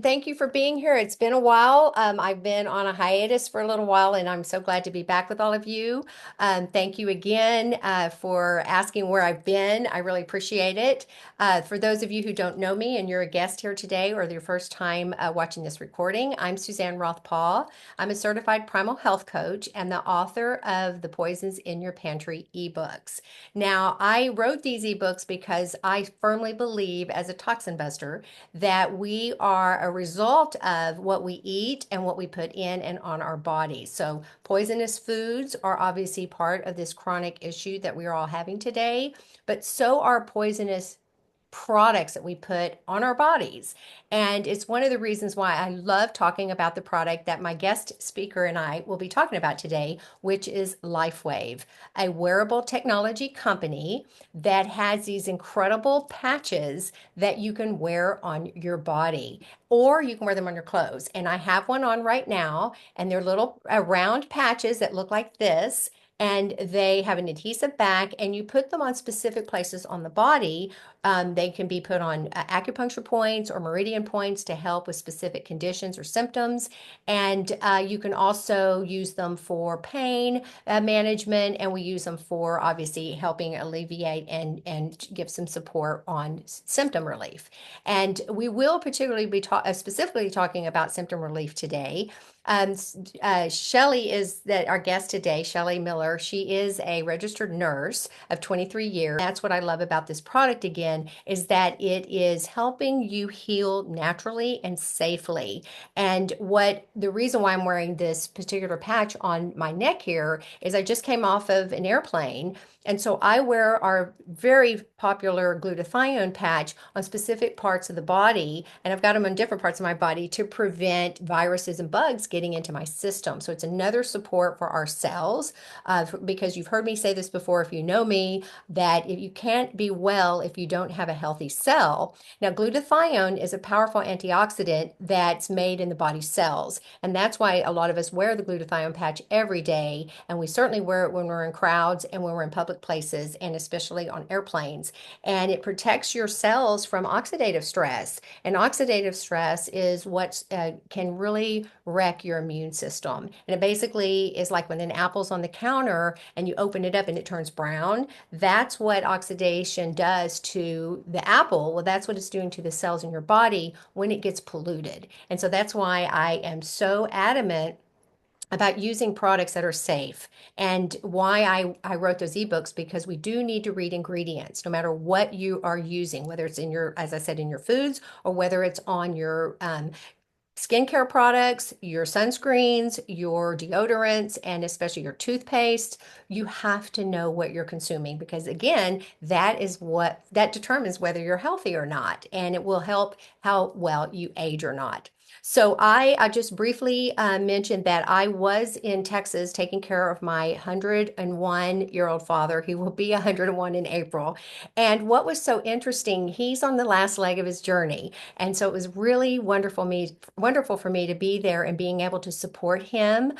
Thank you for being here. It's been a while. I've been on a hiatus for a little while, and I'm so glad to be back with all of you. Thank you again for asking where I've been. I really appreciate it. For those of you who don't know me and you're a guest here today or your first time watching this recording, I'm Suzanne Roth-Paul. I'm a certified primal health coach and the author of the Poisons in Your Pantry ebooks. Now, I wrote these ebooks because I firmly believe, as a toxin buster, that we are a result of what we eat and what we put in and on our bodies. So, poisonous foods are obviously part of this chronic issue that we are all having today, but so are poisonous products that we put on our bodies. And it's one of the reasons why I love talking about the product that my guest speaker and I will be talking about today, which is Lifewave, a wearable technology company that has these incredible patches that you can wear on your body, or you can wear them on your clothes. And I have one on right now, and they're little round patches that look like this. And they have an adhesive back, and you put them on specific places on the body. They can be put on acupuncture points or meridian points to help with specific conditions or symptoms. And you can also use them for pain management, and we use them for obviously helping alleviate and give some support on symptom relief. And we will particularly be specifically talking about symptom relief today. Um, Shelly is our guest today, Shelly Miller. She is a registered nurse of 23 years. That's what I love about this product again, is that it is helping you heal naturally and safely. And the reason why I'm wearing this particular patch on my neck here is I just came off of an airplane. And so I wear our very popular glutathione patch on specific parts of the body, and I've got them on different parts of my body to prevent viruses and bugs getting into my system. So it's another support for our cells, because you've heard me say this before, if you know me, that if you can't be well if you don't have a healthy cell. Now, glutathione is a powerful antioxidant that's made in the body cells, and that's why a lot of us wear the glutathione patch every day, and we certainly wear it when we're in crowds and when we're in public places, and especially on airplanes. And it protects your cells from oxidative stress. And oxidative stress is what can really wreck your immune system. And it basically is like when an apple's on the counter and you open it up and it turns brown. That's what oxidation does to the apple. Well, that's what it's doing to the cells in your body when it gets polluted. And so that's why I am so adamant about using products that are safe, and why I wrote those ebooks, because we do need to read ingredients no matter what you are using, whether it's in your, as I said, in your foods, or whether it's on your skincare products, your sunscreens, your deodorants, and especially your toothpaste. You have to know what you're consuming, because again, that determines whether you're healthy or not, and it will help how well you age or not. So I just briefly mentioned that I was in Texas taking care of my 101-year-old father. He will be 101 in April. And what was so interesting, he's on the last leg of his journey. And so it was really wonderful for me to be there and being able to support him.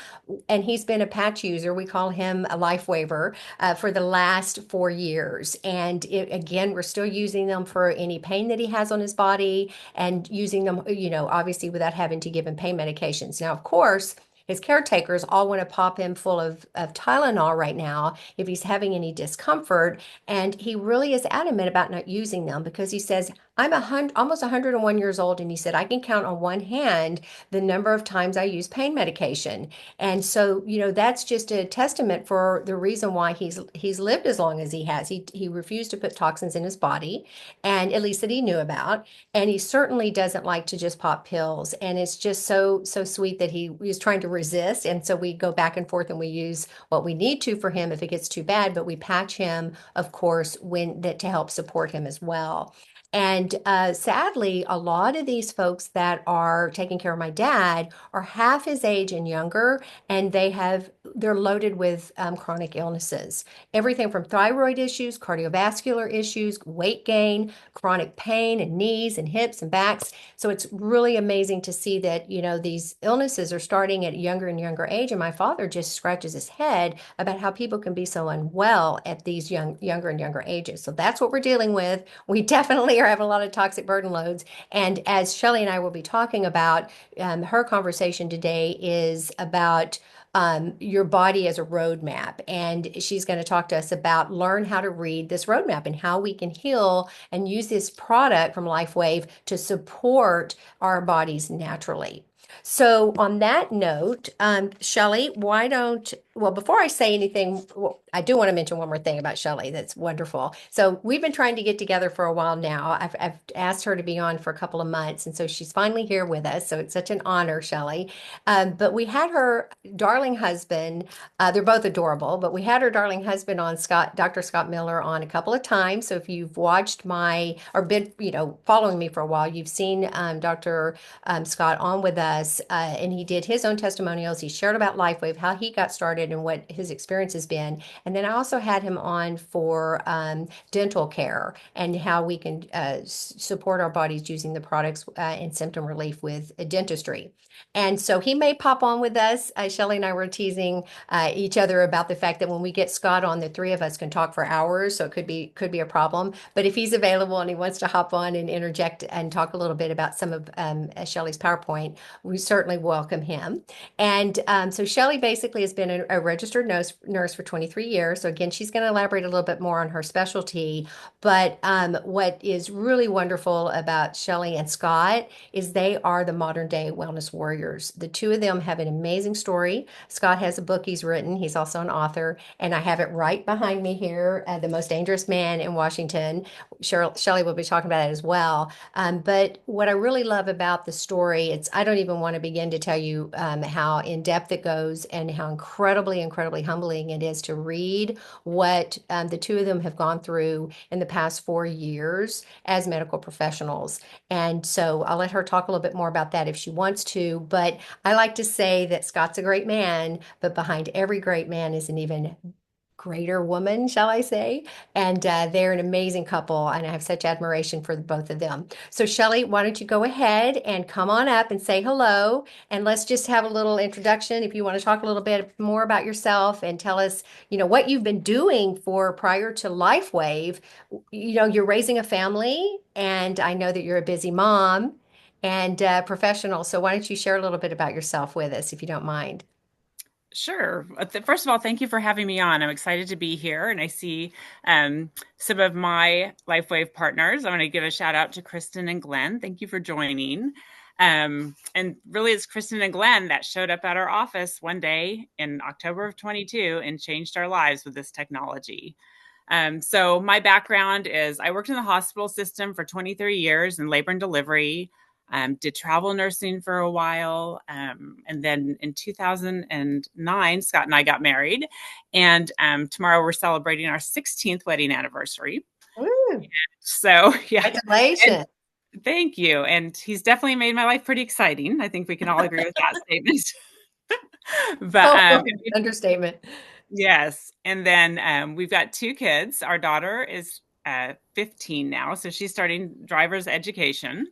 And he's been a patch user. We call him a life waver for the last 4 years. And again, we're still using them for any pain that he has on his body, and using them, obviously without having to give him pain medications. Now, of course, his caretakers all want to pop him full of Tylenol right now if he's having any discomfort. And he really is adamant about not using them, because he says, almost 101 years old, and he said, I can count on one hand the number of times I use pain medication. And so, that's just a testament for the reason why he's lived as long as he has. He refused to put toxins in his body, and at least that he knew about. And he certainly doesn't like to just pop pills. And it's just so sweet that he is trying to resist. And so we go back and forth, and we use what we need to for him if it gets too bad, but we patch him, of course, to help support him as well. And sadly, a lot of these folks that are taking care of my dad are half his age and younger, and they're loaded with chronic illnesses. Everything from thyroid issues, cardiovascular issues, weight gain, chronic pain in knees and hips and backs. So it's really amazing to see that, these illnesses are starting at a younger and younger age. And my father just scratches his head about how people can be so unwell at these younger and younger ages. So that's what we're dealing with. We definitely are having a lot of toxic burden loads. And as Shelly and I will be talking about, her conversation today is about your body as a roadmap. And she's going to talk to us about learn how to read this roadmap and how we can heal and use this product from Lifewave to support our bodies naturally. So, on that note, Shelly, why don't, well, before I say anything, well, I do want to mention one more thing about Shelly that's wonderful. So, we've been trying to get together for a while now. I've asked her to be on for a couple of months, and so she's finally here with us. So, it's such an honor, Shelly. But we had her darling husband, they're both adorable, but we had her darling husband on, Dr. Scott Miller, on a couple of times. So, if you've watched my, or been, following me for a while, you've seen Dr. Scott on with us, and he did his own testimonials. He shared about Lifewave, how he got started, and what his experience has been. And then I also had him on for dental care and how we can support our bodies using the products and symptom relief with dentistry. And so he may pop on with us. Shelly and I were teasing each other about the fact that when we get Scott on, the three of us can talk for hours, so it could be a problem. But if he's available and he wants to hop on and interject and talk a little bit about some of Shelly's PowerPoint, we certainly welcome him. And so Shelly basically has been a registered nurse for 23 years. So again, she's going to elaborate a little bit more on her specialty. But what is really wonderful about Shelly and Scott is they are the modern day wellness warriors. The two of them have an amazing story. Scott has a book he's written. He's also an author, and I have it right behind me here, The Most Dangerous Man in Washington. Shelly will be talking about it as well. But what I really love about the story, I don't even want to begin to tell you how in depth it goes and how incredibly, incredibly humbling it is to read what the two of them have gone through in the past 4 years as medical professionals. And so I'll let her talk a little bit more about that if she wants to. But I like to say that Scott's a great man, but behind every great man is an even greater woman, shall I say? And they're an amazing couple, and I have such admiration for both of them. So, Shelly, why don't you go ahead and come on up and say hello, and let's just have a little introduction. If you want to talk a little bit more about yourself and tell us, what you've been doing for prior to LifeWave. You're raising a family, and I know that you're a busy mom and professional. So, why don't you share a little bit about yourself with us, if you don't mind? Sure. First of all, thank you for having me on. I'm excited to be here, and I see some of my LifeWave partners. I want to give a shout out to Kristen and Glenn. Thank you for joining. And really, it's Kristen and Glenn that showed up at our office one day in October of 22 and changed our lives with this technology. So my background is I worked in the hospital system for 23 years in labor and delivery. Did travel nursing for a while. And then in 2009, Scott and I got married. And tomorrow we're celebrating our 16th wedding anniversary. Woo! So, yeah. And Congratulations. thank you. And he's definitely made my life pretty exciting. I think we can all agree with that statement. But Oh, understatement. yes. And then we've got two kids. Our daughter is 15 now. So she's starting driver's education.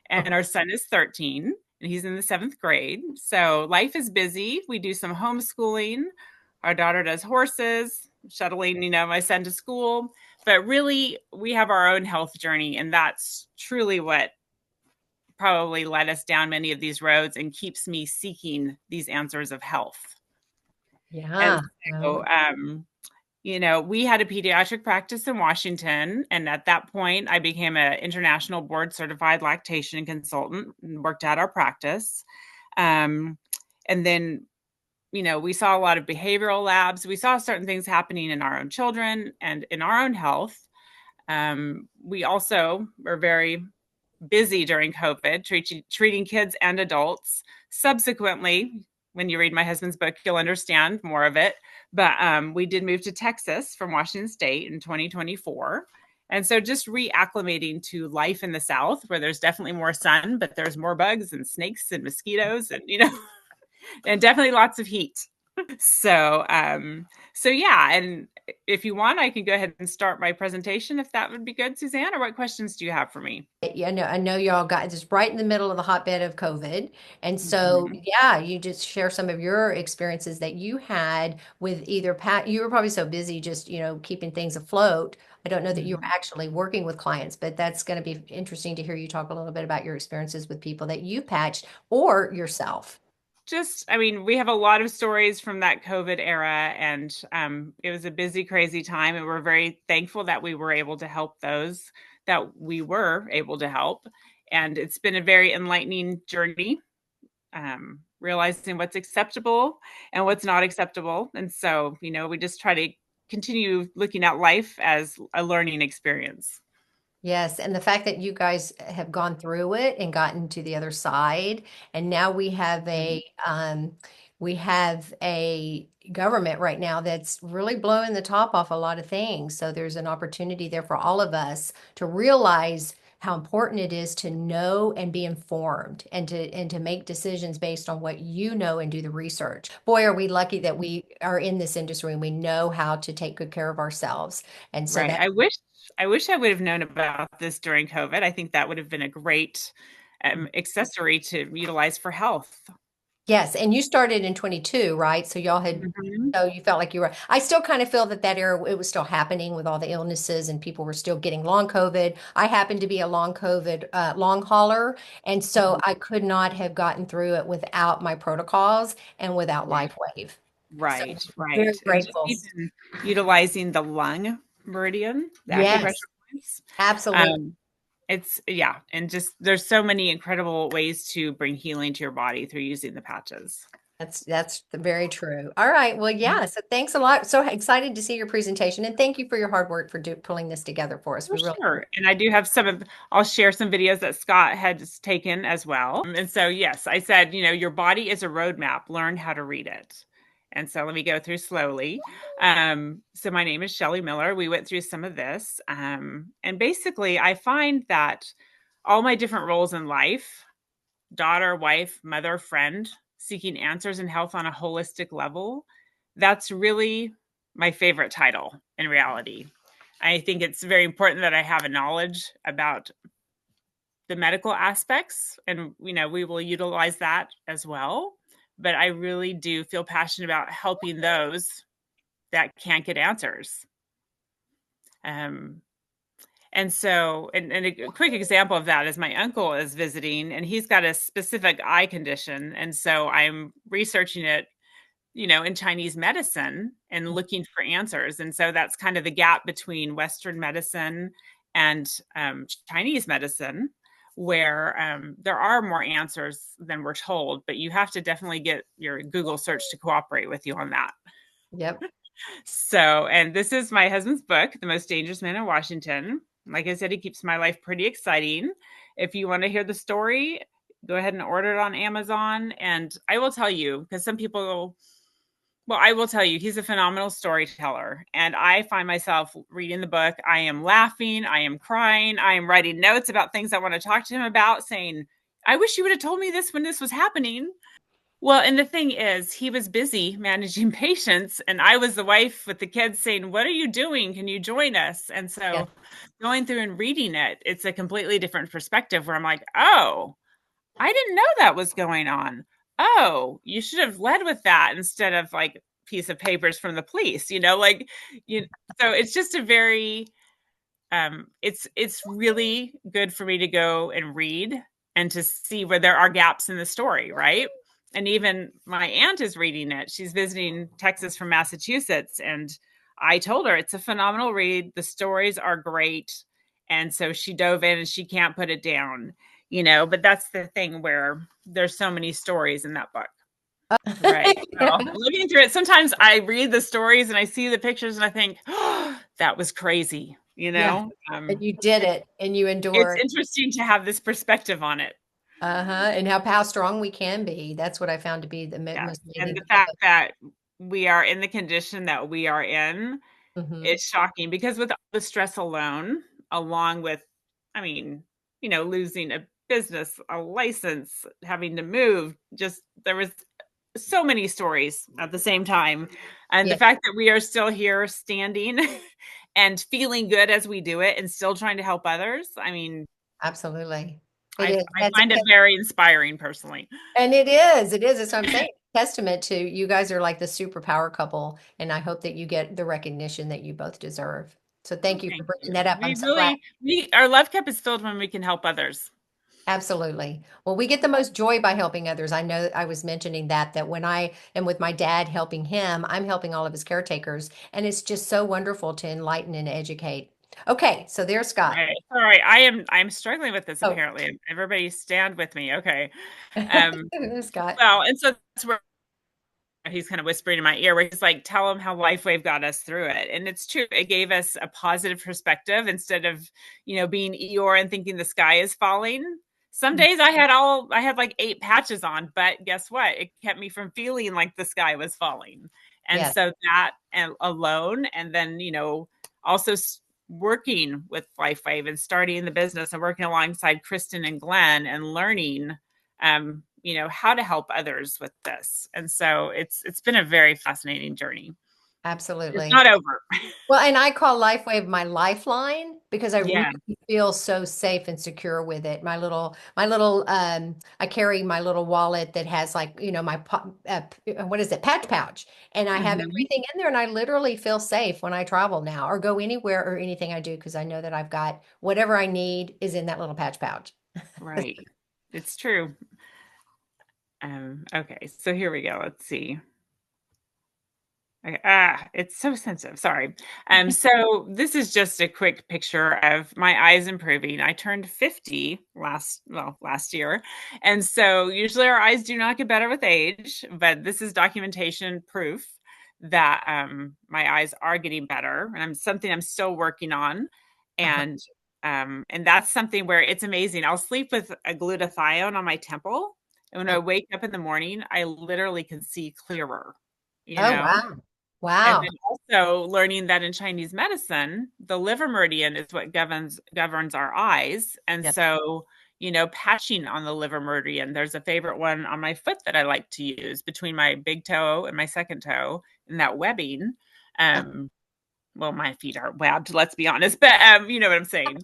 And our son is 13 and he's in the seventh grade. So life is busy. We do some homeschooling. Our daughter does horses, shuttling, my son to school. But really, we have our own health journey. And that's truly what probably led us down many of these roads and keeps me seeking these answers of health. Yeah. And so, we had a pediatric practice in Washington. And at that point, I became an international board certified lactation consultant and worked at our practice. And then, we saw a lot of behavioral labs. We saw certain things happening in our own children and in our own health. We also were very busy during COVID, treating kids and adults. Subsequently, when you read my husband's book, you'll understand more of it. But we did move to Texas from Washington State in 2024. And so just reacclimating to life in the South, where there's definitely more sun, but there's more bugs and snakes and mosquitoes and, and definitely lots of heat. So, so yeah, and if you want, I can go ahead and start my presentation if that would be good, Suzanne, or what questions do you have for me? Yeah, I know y'all got just right in the middle of the hotbed of COVID. And so, Mhm. yeah, you just share some of your experiences that you had with either Pat. You were probably so busy just, keeping things afloat. I don't know that you were Mhm. actually working with clients, but that's going to be interesting to hear you talk a little bit about your experiences with people that you patched or yourself. Just, I mean, we have a lot of stories from that COVID era, and it was a busy, crazy time, and we're very thankful that we were able to help those that we were able to help. And it's been a very enlightening journey, realizing what's acceptable and what's not acceptable. And so, we just try to continue looking at life as a learning experience. Yes, and the fact that you guys have gone through it and gotten to the other side, and now we have a government right now that's really blowing the top off a lot of things. So there's an opportunity there for all of us to realize how important it is to know and be informed and to make decisions based on what you know and do the research. Boy, are we lucky that we are in this industry and we know how to take good care of ourselves. And so Right. that I wish I would have known about this during COVID. I think that would have been a great accessory to utilize for health. Yes, and you started in 22, right? So y'all had, Mhm. so you felt like you were, I still kind of feel that era, it was still happening with all the illnesses and people were still getting long COVID. I happened to be a long COVID, long hauler. And so Mhm. I could not have gotten through it without my protocols and without Right. Lifewave. So Right, very right. And just grateful. even utilizing the lung meridian, the acupressure Yes, points. absolutely. Um, it's yeah, and just there's so many incredible ways to bring healing to your body through using the patches. That's very true. All right. Well, yeah. So thanks a lot. So excited to see your presentation and thank you for your hard work for pulling this together for us. For We really sure. And I do have I'll share some videos that Scott has taken as well. And so, yes, I said, your body is a roadmap. Learn how to read it. And so let me go through slowly. So my name is Shelly Miller. We went through some of this. And basically, I find that all my different roles in life, daughter, wife, mother, friend, seeking answers in health on a holistic level, that's really my favorite title in reality. I think it's very important that I have a knowledge about the medical aspects, and we will utilize that as well. But I really do feel passionate about helping those that can't get answers. Um, and a quick example of that is my uncle is visiting, and he's got a specific eye condition, and so I'm researching it in Chinese medicine and looking for answers. And so that's kind of the gap between Western medicine and Chinese medicine, where there are more answers than we're told, but you have to definitely get your Google search to cooperate with you on that. Yep. So, and this is my husband's book, The Most Dangerous Man in Washington. Like I said, he keeps my life pretty exciting. If you want to hear the story, go ahead and order it on Amazon. And I will tell you, because some people, well, I will tell you, he's a phenomenal storyteller. And I find myself reading the book. I am laughing. I am crying. I am writing notes about things I want to talk to him about, saying, I wish you would have told me this when this was happening. Well, and the thing is, he was busy managing patients, and I was the wife with the kids saying, what are you doing? Can you join us? And Yeah. so going through and reading it, it's a completely different perspective where I'm like, oh, I didn't know that was going on. Oh, you should have led with that instead of like piece of papers from the police, like you so it's just a very it's really good for me to go and read and to see where there are gaps in the story, right? And even my aunt is reading it. She's visiting Texas from Massachusetts, and I told her it's a phenomenal read. The stories are great. And so she dove in and she can't put it down, but that's the thing where there's so many stories in that book. Right. So Yeah. looking through it, sometimes I read the stories and I see the pictures and I think, oh, that was crazy. Yeah. And you did It's it and you it's endured. interesting to have this perspective on it. Uh-huh. And how strong we can be. That's what I found to be the Yes. most And amazing the thing fact about that we are in the condition that we are in it. Hmm. is shocking because with the stress alone, along with, I mean, losing a business, a license, having to move, just there was so many stories at the same time. And the Yeah, fact that we are still here standing and feeling good as we do it and still trying to help others. I mean, absolutely. It I, is. I find it very inspiring personally. And it is. It is. That's what I'm saying. Testament to you guys are like the superpower couple, and I hope that you get the recognition that you both deserve. So Well, thank you for thank bringing you. that up. I'm We so glad. really, our love cup is filled when we can help others. Absolutely. Well, we get the most joy by helping others. I know I was mentioning that when I am with my dad helping him, I'm helping all of his caretakers, and it's just so wonderful to enlighten and educate. Okay, so there's Scott. Right. All right. I'm struggling with this Oh, apparently. Everybody stand with me. Okay. Um, there's Scott. well, and so that's where he's kind of whispering in my ear where he's like, tell him how Lifewave got us through it. And it's true. It gave us a positive perspective instead of, being Eeyore and thinking the sky is falling. Some days I had like 8 patches on, but guess what? It kept me from feeling like the sky was falling. And Yes, so that alone, and then, also working with Lifewave and starting the business and working alongside Kristen and Glenn and learning how to help others with this. And so it's been a very fascinating journey. It's absolutely. not over. Well, and I call Lifewave my lifeline because I really Yeah. feel so safe and secure with it. I carry my little wallet that has like, what is it? Patch pouch. And I have Hmm. everything in there and I literally feel safe when I travel now or go anywhere or anything I do because I know that I've got whatever I need is in that little patch pouch. Right. It's true. Okay, so here we go. Let's see. Okay, it's so sensitive. Sorry. So this is just a quick picture of my eyes improving. I turned 50 last year. And so usually our eyes do not get better with age, but this is documentation proof that my eyes are getting better. And something I'm still working on. Uh-huh. And that's something where it's amazing. I'll sleep with a glutathione on my temple. And when Oh, I wake up in the morning, I literally can see clearer, you oh, know? wow. And Wow. then also learning that in Chinese medicine, the liver meridian is what governs our eyes. And Yep. so, patching on the liver meridian, there's a favorite one on my foot that I like to use between my big toe and my second toe, and that webbing. Um, well, my feet are webbed, let's be honest, but you know what I'm saying.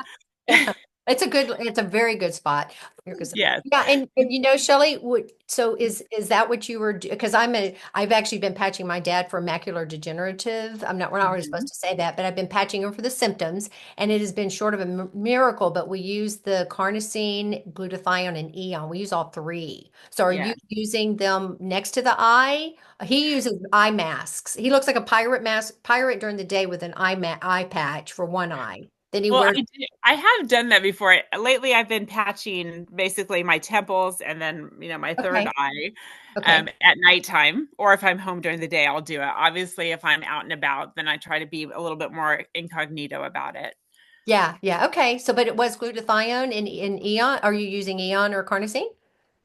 It's a very good spot. Here goes- Yes. Yeah, and Shelley, so is that what you were because I've actually been patching my dad for macular degenerative. We're not really supposed Mhm. to say that, but I've been patching him for the symptoms, and it has been short of a miracle, but we use the carnosine, glutathione, and eon. We use all three. So are you Yes. using them next to the eye? He uses eye masks. He looks like a pirate during the day with an eye patch for one eye. Then he Well, wears I have done that before. Lately, I've been patching basically my temples and then, my third okay. eye Okay. at nighttime, or if I'm home during the day, I'll do it. Obviously, if I'm out and about, then I try to be a little bit more incognito about it. Yeah, yeah. Okay. So, but it was glutathione in Eon. Are you using Eon or carnosine?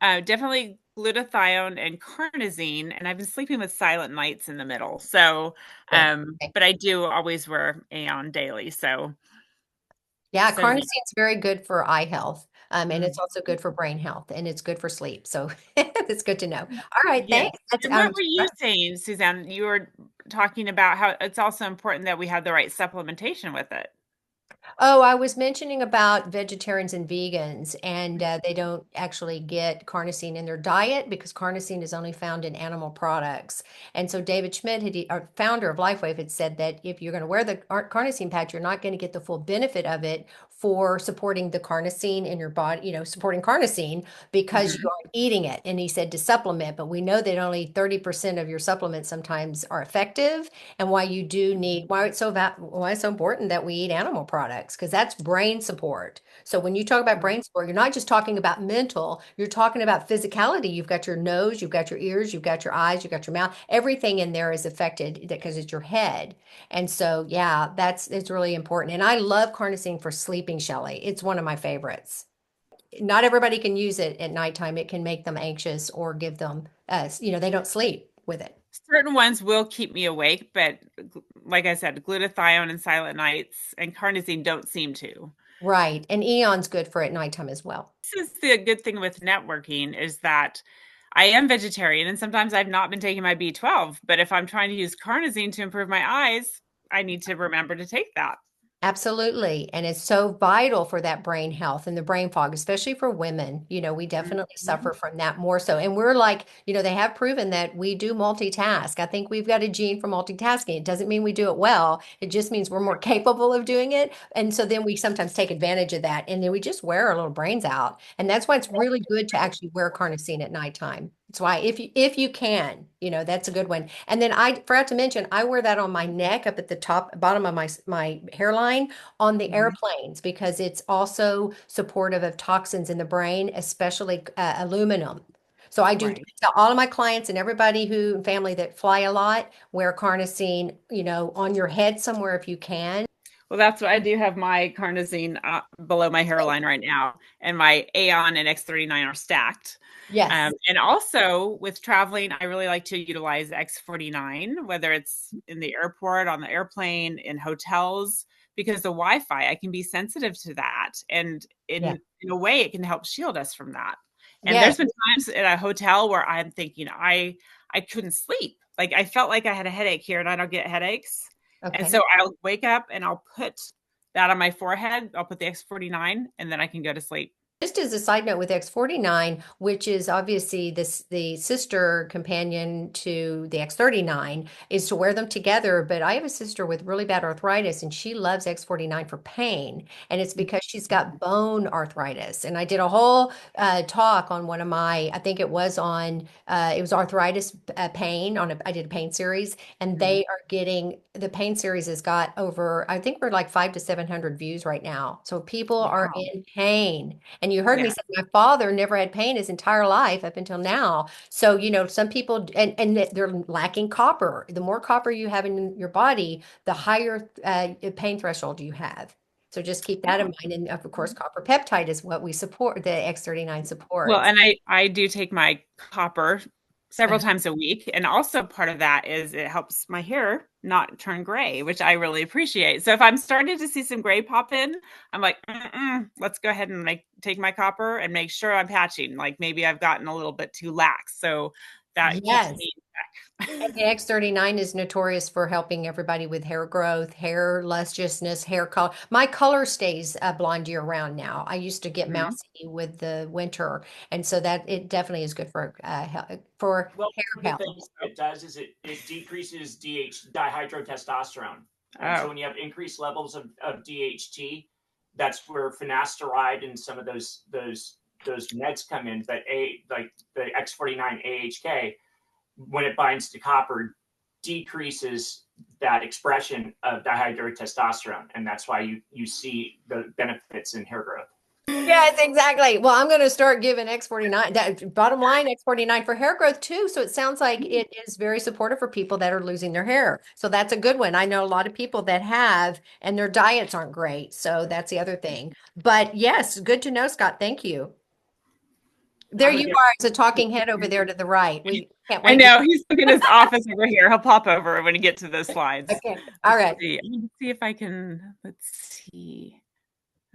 Definitely glutathione and carnosine, and I've been sleeping with silent nights in the middle. So, Good. Okay. but I do always wear Aeon daily. Yeah, So yeah. carnosine's very good for eye health. And it's Mhm. also good for brain health and it's good for sleep. So it's good to know. All right, Yes. thanks. That's And what were you saying, Suzanne? You were talking about how it's also important that we have the right supplementation with it. Oh, I was mentioning about vegetarians and vegans, and they don't actually get carnosine in their diet because carnosine is only found in animal products. And so David Schmidt, our founder of Lifewave, had said that if you're going to wear the carnosine patch, you're not going to get the full benefit of it for supporting the carnosine in your body, supporting carnosine because you Mhm. aren't eating it. And he said to supplement, but we know that only 30% of your supplements sometimes are effective and why it's so important that we eat animal products because that's brain support. So when you talk about Right. brain support, you're not just talking about mental, you're talking about physicality. You've got your nose, you've got your ears, you've got your eyes, you've got your mouth. Everything in there is affected because it's your head. And so yeah, it's really important. And I love carnosine for sleeping, Shelley. It's one of my favorites. Not everybody can use it at nighttime. It can make them anxious or give them they don't sleep with it. Certain ones will keep me awake, but like I said, glutathione and silent nights and carnosine don't seem to. Right. And Eon's good for at nighttime as well. This is the good thing with networking is that I am vegetarian, and sometimes I've not been taking my B12. But if I'm trying to use carnosine to improve my eyes, I need to remember to take that. Absolutely. And it's so vital for that brain health and the brain fog, especially for women. We definitely Mhm. suffer from that more so. And we're like, they have proven that we do multitask. I think we've got a gene for multitasking. It doesn't mean we do it well. It just means we're more capable of doing it. And so then we sometimes take advantage of that. And then we just wear our little brains out. And that's why it's really good to actually wear carnosine at nighttime. That's why if you can, that's a good one. And then I forgot to mention, I wear that on my neck up at the top bottom of my hairline on the Mhm. airplanes because it's also supportive of toxins in the brain, especially aluminum. So I do Right. tell all of my clients and everybody who family that fly a lot, wear carnosine, on your head somewhere if you can. Well, that's what I do have my carnosine below my hairline right now, and my Aeon and X39 are stacked. Yes. And also with traveling, I really like to utilize X49, whether it's in the airport, on the airplane, in hotels, because the Wi-Fi, I can be sensitive to that. And Yeah. in a way, it can help shield us from that. And Yes. there's been times at a hotel where I'm thinking I couldn't sleep. Like I felt like I had a headache here, and I don't get headaches. And Okay. so I'll wake up and I'll put that on my forehead. I'll put the X49, and then I can go to sleep. Just as a side note with X49, which is obviously the sister companion to the X39, is to wear them together. But I have a sister with really bad arthritis, and she loves X49 for pain. And it's because she's got bone arthritis. And I did a whole talk on one of my, I think it was arthritis pain I did a pain series, and Mhm. they are getting, the pain series has got over, I think we're like 500 to 700 views right now. So people are Wow. in pain. And you heard me Yeah. say my father never had pain his entire life up until now. So, some people and they're lacking copper. The more copper you have in your body, the higher pain threshold you have. So just keep that in mind. And of course, copper peptide is what we support, the X39 Well, supports. and I do take my copper several times a week, and also part of that is it helps my hair not turn gray, which I really appreciate. So if I'm starting to see some gray pop in, I'm like, let's go ahead and take my copper and make sure I'm patching. Like maybe I've gotten a little bit too lax, so that keeps Yes. me in And check. the X39 is notorious for helping everybody with hair growth, hair lusciousness, hair color. My color stays blonde year round now. I used to get Mhm. mousy with the winter, and so that it definitely is good for Well, hair one of the health. things it does is it decreases dihydrotestosterone. And so Oh, when you have increased levels of DHT, that's where finasteride and some of those meds come in. But like the X49 AHK, when it binds to copper, decreases that expression of dihydrotestosterone. And that's why you see the benefits in hair growth. Yes, exactly. Well, I'm going to start giving X49, that bottom line, X49 for hair growth too. So it sounds like it is very supportive for people that are losing their hair. So that's a good one. I know a lot of people that have, and their diets aren't great. So that's the other thing. But yes, good to know, Scott. Thank you. There I'm gonna you get are as a talking head over there to the right. We can't I wait to. know he's in his office over here. He'll pop over when he gets to those slides. Okay. All right. Let's see if I can. Let's see.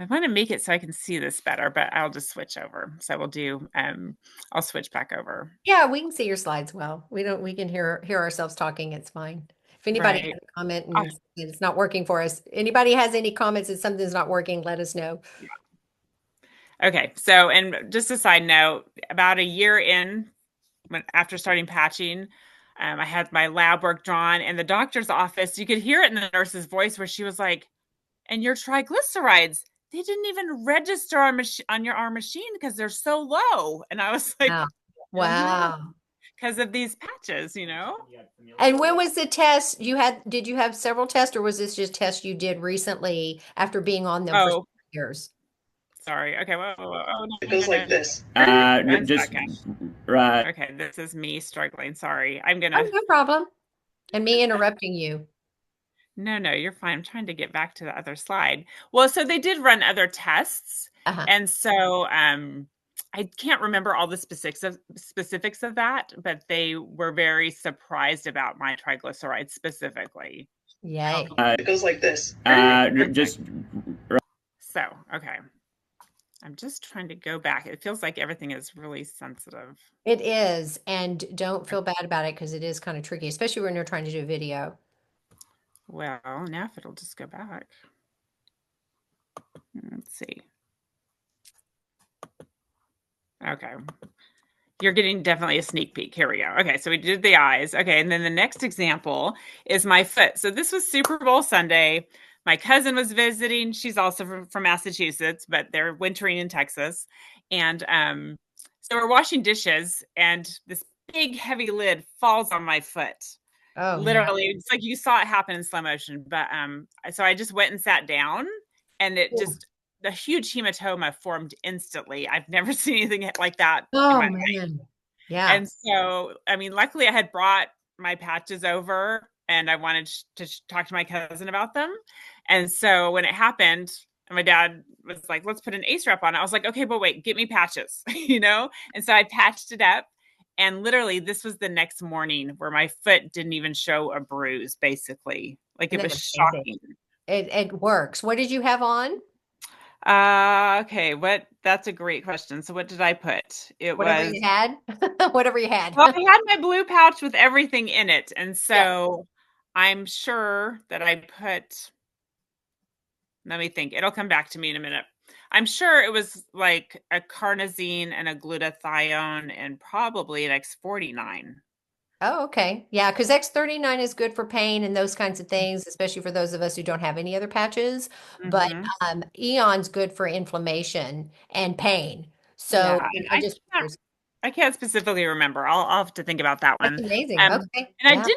I want to make it so I can see this better, but I'll just switch over. So we'll do. I'll switch back over. Yeah, we can see your slides well. We can hear ourselves talking. It's fine. If anybody Right. has a comment Ah, and it's not working for us, anybody has any comments and something's not working, let us know. okay. So, and just a side note, about a year in, after starting patching, I had my lab work drawn, and the doctor's office. You could hear it in the nurse's voice where she was like, "And your triglycerides, they didn't even register on our machine because they're so low." And I was like, Wow. "Mhm, Wow. because of these patches, you know." And when was the test did you have several tests or was this just tests you did recently after being on them for Oh, years? sorry. Okay. Whoa, whoa, whoa. Oh, It no, no, goes no, like no. this. One Just second. right. Okay, this is me struggling. Sorry. I'm Oh, gonna. no problem. And me interrupting you. No, no, you're fine. I'm trying to get back to the other slide. Well, so they did run other tests, Uh-huh. and so I can't remember all the specifics of that, but they were very surprised about my triglycerides specifically. Yay. It goes like this. One Just So, okay. I'm just trying to go back. It feels like everything is really sensitive. It is, and don't feel bad about it because it is kind of tricky, especially when you're trying to do video. Well, now if it'll just go back. Let's see. Okay. You're getting definitely a sneak peek. Here we go. Okay, so we did the eyes. Okay, and then the next example is my foot. So this was Super Bowl Sunday. My cousin was visiting. She's also from Massachusetts, but they're wintering in Texas. And so we're washing dishes, and this big heavy lid falls on my foot. Oh no. Literally, it's like you saw it happen in slow motion. But so I just went and sat down, and it just the huge hematoma formed instantly. I've never seen anything like that in Oh my life. man. Yeah. And so, I mean, luckily I had brought my patches over and I wanted to talk to my cousin about them. And so when it happened, my dad was like, let's put an ace wrap on it. I was like, okay, but wait, get me patches, you know? And so I patched it up. And literally, this was the next morning where my foot didn't even show a bruise, basically. Like it Isn't was that amazing? shocking. It works. What did you have on? Okay, that's a great question. So what did I put? It Whatever was you had. Whatever you had. Well, I had my blue pouch with everything in it. And Yeah. so I'm sure that I put, let me think, it'll come back to me in a minute. I'm sure it was like a carnosine and a glutathione and probably an X49. Oh, okay. Yeah, because X39 is good for pain and those kinds of things, especially for those of us who don't have any other patches. But Mm-hmm. Eon's good for inflammation and pain. So Yeah, and I just I can't specifically remember. I'll have to think about that that's one. amazing. Um, Okay. and Yeah.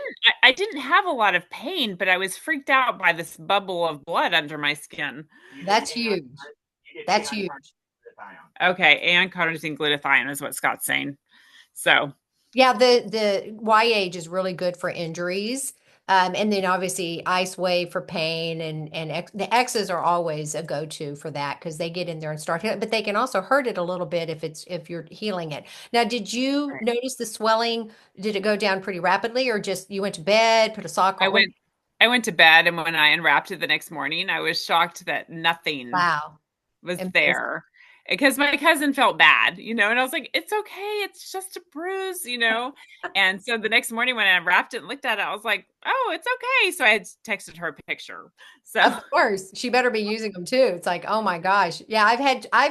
I didn't have a lot of pain, but I was freaked out by this bubble of blood under my skin. That's huge. That's huge. Okay, and carnosine glutathione is what Scott's saying. So Yeah, the Y age is really good for injuries. And then obviously Ice Wave for pain and the X's are always a go-to for that because they get in there and start healing, but they can also hurt it a little bit if you're healing it. Now, did you notice the swelling? Did it go down pretty rapidly or just you went to bed, put a sock I on? went I went to bed, and when I unwrapped it the next morning, I was shocked that nothing Wow. was Amazing. there because my cousin felt bad, and I was like, it's okay, it's just a bruise. And so the next morning when I wrapped it and looked at it, I was like, oh, it's okay. So I had texted her a picture. So Of course, she better be using them too. It's like, oh my gosh. Yeah, I've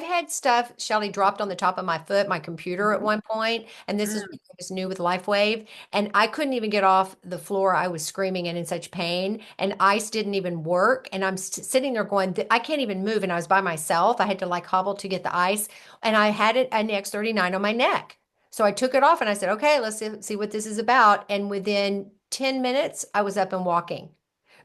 had stuff, Shelly, dropped on the top of my foot, my computer at Mhm. one point, and this is Mm, when I was new with Lifewave, and I couldn't even get off the floor. I was screaming and in such pain, and ice didn't even work, and I'm sitting there going, I can't even move, and I was by myself. I had to like hobble to get the ice, and I had an X39 on my neck. So I took it off and I said, okay, let's see what this is about. And within 10 minutes, I was up and walking.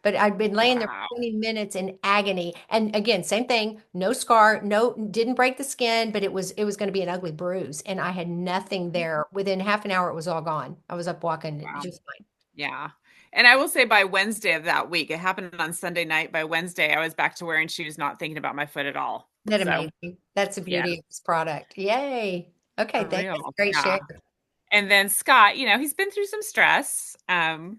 But I'd been laying there wow. for 20 minutes in agony. And again, same thing, no scar, no, didn't break the skin, but it was going to be an ugly bruise. And I had nothing there. Within half an hour, it was all gone. I was up walking Wow. just fine. Yeah. And I will say by Wednesday of that week, it happened on Sunday night. By Wednesday, I was back to wearing shoes, not thinking about my foot at all. That So, amazing. That's the yes, beauty of this product. Yay. Okay, for thanks. real. Great Yeah. share. And then Scott, he's been through some stress. And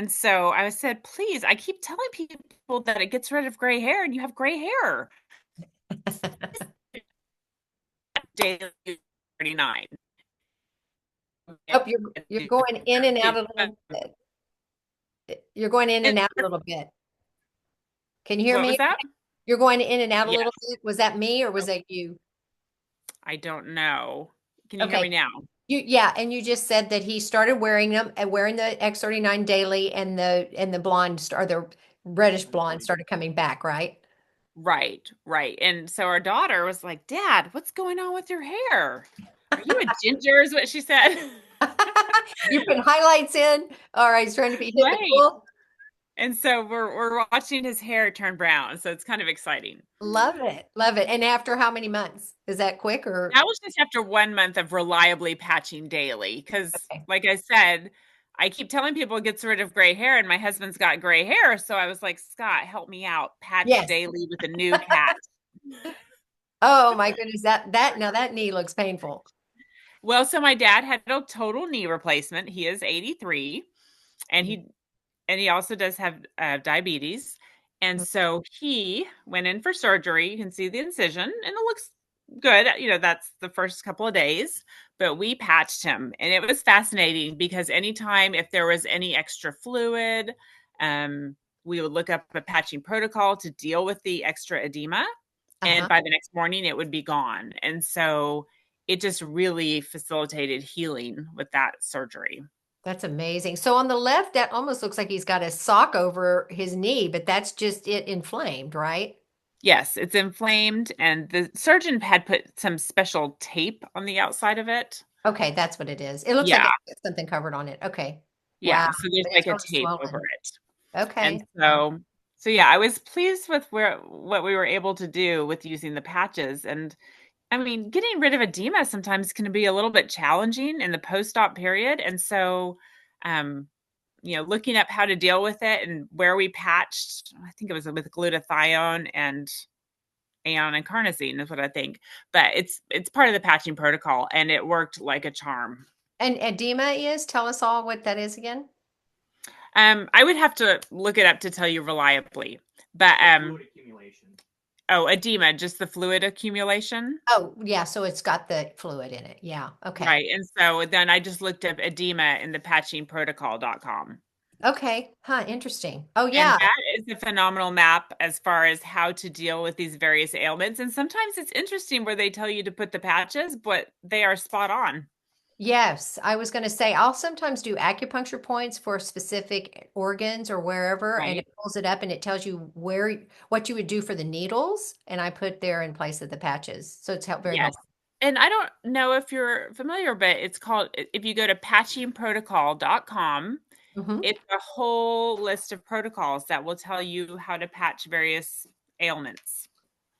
so I said, please, I keep telling people that it gets rid of gray hair and you have gray hair. Daily 39. Oh, you're going in and out a little bit. You're going in and out a little bit. Can you hear What me? was that? You're going in and out a little Yes. bit. Was that me or was that you? I don't know. Can you hear me Okay. now? Yeah, and you just said that he started wearing them and wearing the X39 daily and the blonde or the reddish blonde started coming back, right? Right, right. And so our daughter was like, Dad, what's going on with your hair? Are you a ginger? Is what she said. You're putting highlights in. All right, he's trying to be hip and Right. cool. And so we're watching his hair turn brown. So it's kind of exciting. Love it. Love it. And after how many months? Is that quick or That was just after 1 month of reliably patching daily. Because, okay? like I said, I keep telling people it gets rid of gray hair, and my husband's got gray hair. So I was like, Scott, help me out. Patch Yes. daily with a new patch. Oh my goodness, that now that knee looks painful. Well, so my dad had a total knee replacement. He is 83, and he also does have diabetes. And so he went in for surgery. You can see the incision, and it looks good. That's the first couple of days, but we patched him, and it was fascinating because anytime if there was any extra fluid, we would look up a patching protocol to deal with the extra edema. And by the next morning it would be gone. And so it just really facilitated healing with that surgery. That's amazing. So on the left, that almost looks like he's got a sock over his knee, but that's just it inflamed, right? Yes, it's inflamed, and the surgeon had put some special tape on the outside of it. Okay, that's what it is. It looks like Yeah. it's got something covered on it. Okay. Wow. Yeah. So there's But like it's a really tape over swollen. it. And Okay. so yeah, I was pleased with what we were able to do with using the patches. And I mean, getting rid of edema sometimes can be a little bit challenging in the post-op period. And so, looking up how to deal with it and where we patched, I think it was with glutathione and aeon and carnosine is what I think. But it's part of the patching protocol, and it worked like a charm. And edema is, tell us all what that is again. I would have to look it up to tell you reliably, but Fluid accumulation. Oh, edema, just the fluid accumulation. Oh, yeah. So it's got the fluid in it. Yeah. Okay. Right. And so then I just looked up edema in the patchingprotocol.com. Okay. Huh. Interesting. Oh, And yeah. that is a phenomenal map as far as how to deal with these various ailments. And sometimes it's interesting where they tell you to put the patches, but they are spot on. Yes, I was going to say I'll sometimes do acupuncture points for specific organs or wherever, and Right. it pulls it up and it tells you what you would do for the needles, and I put there in place of the patches. So it's very Yes. helpful. And I don't know if you're familiar, but it's called, if you go to patchingprotocol.com, Hmm. it's a whole list of protocols that will tell you how to patch various ailments.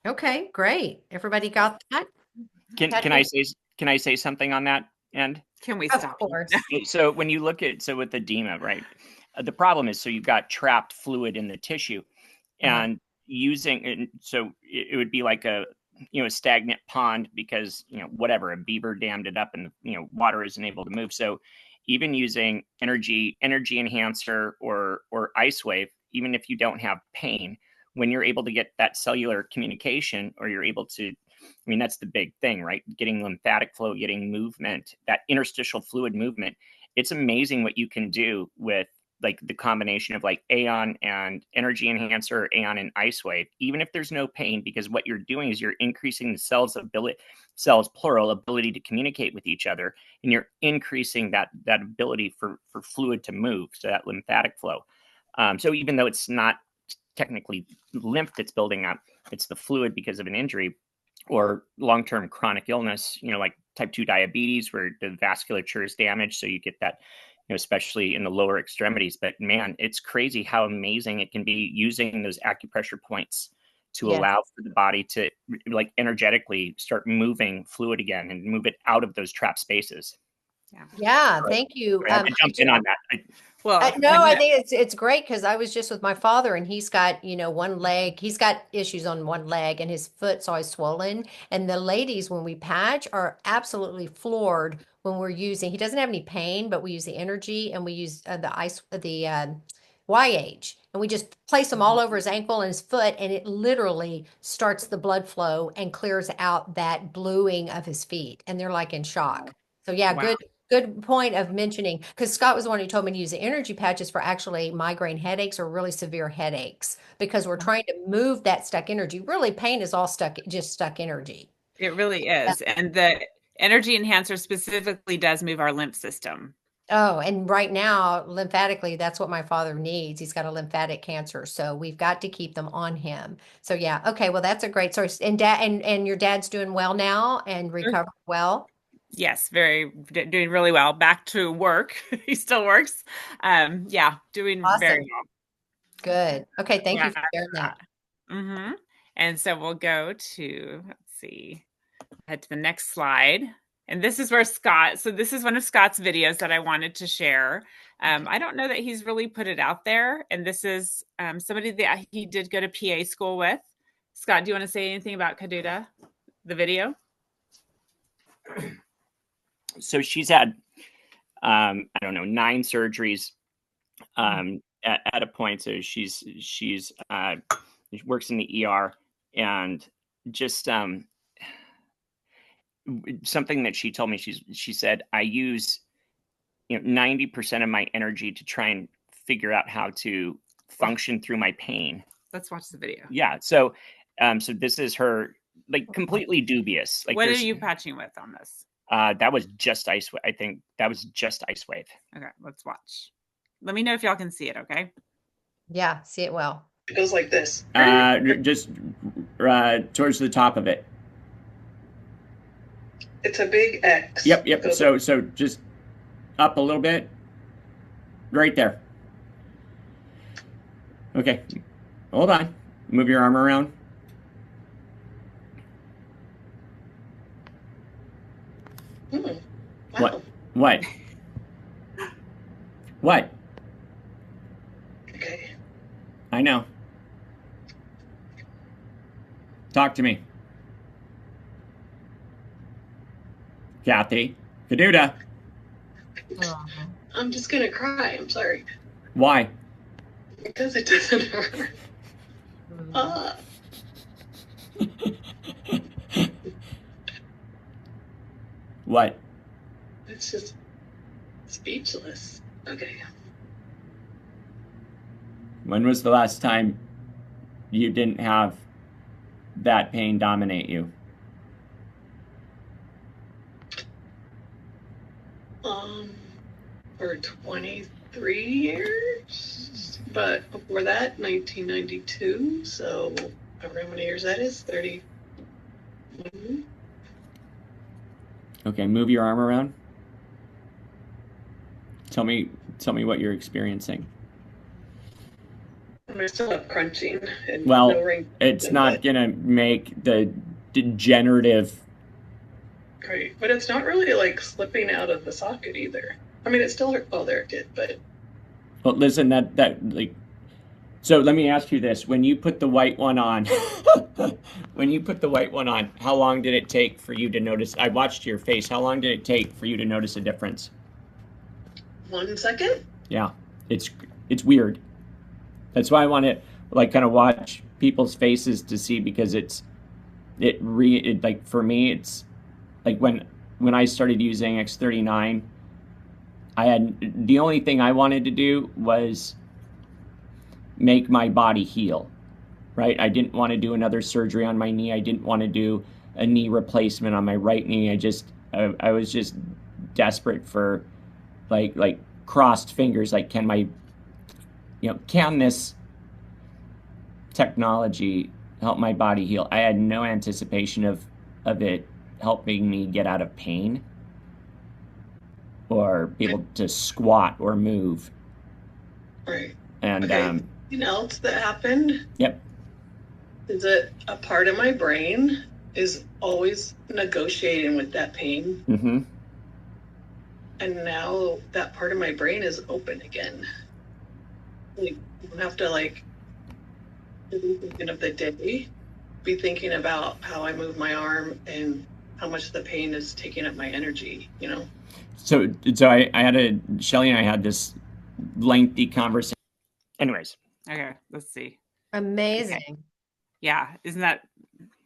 Okay, great. Everybody got that? Can That can I is, say something on that end? Can we of stop you? course. So when you look at with edema, right? The problem is you've got trapped fluid in the tissue, Uh-huh. and so it would be like a stagnant pond because whatever, a beaver dammed it up and water isn't able to move. So even using energy enhancer or ice wave, even if you don't have pain, when you're able to get that cellular communication, or you're able to, I mean, that's the big thing, right? Getting lymphatic flow, getting movement, that interstitial fluid movement. It's amazing what you can do with like the combination of like Aeon and energy enhancer, or Aeon and ice wave, even if there's no pain, because what you're doing is you're increasing the cells plural ability to communicate with each other, and you're increasing that ability for fluid to move, so that lymphatic flow. So even though it's not technically lymph that's building up, it's the fluid because of an injury or long-term chronic illness, like type 2 diabetes, where the vasculature is damaged. So you get that, especially in the lower extremities. But man, it's crazy how amazing it can be using those acupressure points to Yes. allow for the body to like energetically start moving fluid again and move it out of those trapped spaces. Yeah, thank you. I have to jump in on that. No, I think it's great because I was just with my father and he's got, one leg. He's got issues on one leg and his foot's always swollen. And the ladies, when we patch, are absolutely floored when we're using. He doesn't have any pain, but we use the energy and we use the YH, and we just place them all over his ankle and his foot, and it literally starts the blood flow and clears out that bluing of his feet. And they're like in shock. So yeah, Wow. good point of mentioning, because Scott was the one who told me to use the energy patches for actually migraine headaches or really severe headaches, because we're trying to move that stuck energy. Really, pain is all just stuck energy. It really is. And the energy enhancer specifically does move our lymph system. Oh, and right now, lymphatically, that's what my father needs. He's got a lymphatic cancer, so we've got to keep them on him. So yeah, okay, well that's a great source. And dad and your dad's doing well now and recovered well. Yes, doing really well. Back to work. He still works. Yeah, doing very Awesome. well. Good. Okay, thank you Yeah. for sharing that. Mm-hmm. And so we'll go to, let's see, head to the next slide. And this is where this is one of Scott's videos that I wanted to share. I don't know that he's really put it out there. And this is somebody that he did go to PA school with. Scott, do you want to say anything about Kaduta, the video? So she's had, I don't know, 9 surgeries at a point. So she works in the ER, and just something that she told me, she said, I use 90% of my energy to try and figure out how to function through my pain. Let's watch the video. Yeah. So this is her, like, completely dubious. Like, what are you patching with on this? That was just ice. I think that was just Icewave. Okay, let's watch. Let me know if y'all can see it. Okay. Yeah, see it well. It goes like this. Just towards the top of it. It's a big X. Yep. So just up a little bit. Right there. Okay. Hold on. Move your arm around. Wow. What? What? Okay. I know. Talk to me. Kathy. Kaduda. I'm just gonna cry. I'm sorry. Why? Because it doesn't hurt. What? It's just speechless. Okay. When was the last time you didn't have that pain dominate you? For 23 years, but before that, 1992. So, however many years that is, 30. Okay, move your arm around. Tell me what you're experiencing. I still have crunching. And Well, no ring, it's not gonna make the degenerative. Right, but it's not really like slipping out of the socket either. I mean, it still hurt. Oh, there it did, but. Well, listen, that like. So let me ask you this: when you put the white one on, how long did it take for you to notice? I watched your face. How long did it take for you to notice a difference? 1 second. Yeah, it's weird. That's why I want to like kind of watch people's faces to see, because it like for me, it's like when I started using X39, the only thing I wanted to do was make my body heal, right? I didn't want to do another surgery on my knee. I didn't want to do a knee replacement on my right knee. I was just desperate for like crossed fingers, like can this technology help my body heal? I had no anticipation of it helping me get out of pain or be able to squat or move. Right. And okay. Something else that happened. Yep. Is that a part of my brain is always negotiating with that pain. Mm-hmm. And now that part of my brain is open again. Like, I don't have to be thinking of the day, be thinking about how I move my arm and how much the pain is taking up my energy, So I had Shelly and I had this lengthy conversation. Anyways. Okay, let's see. Amazing. Okay. Yeah, isn't that?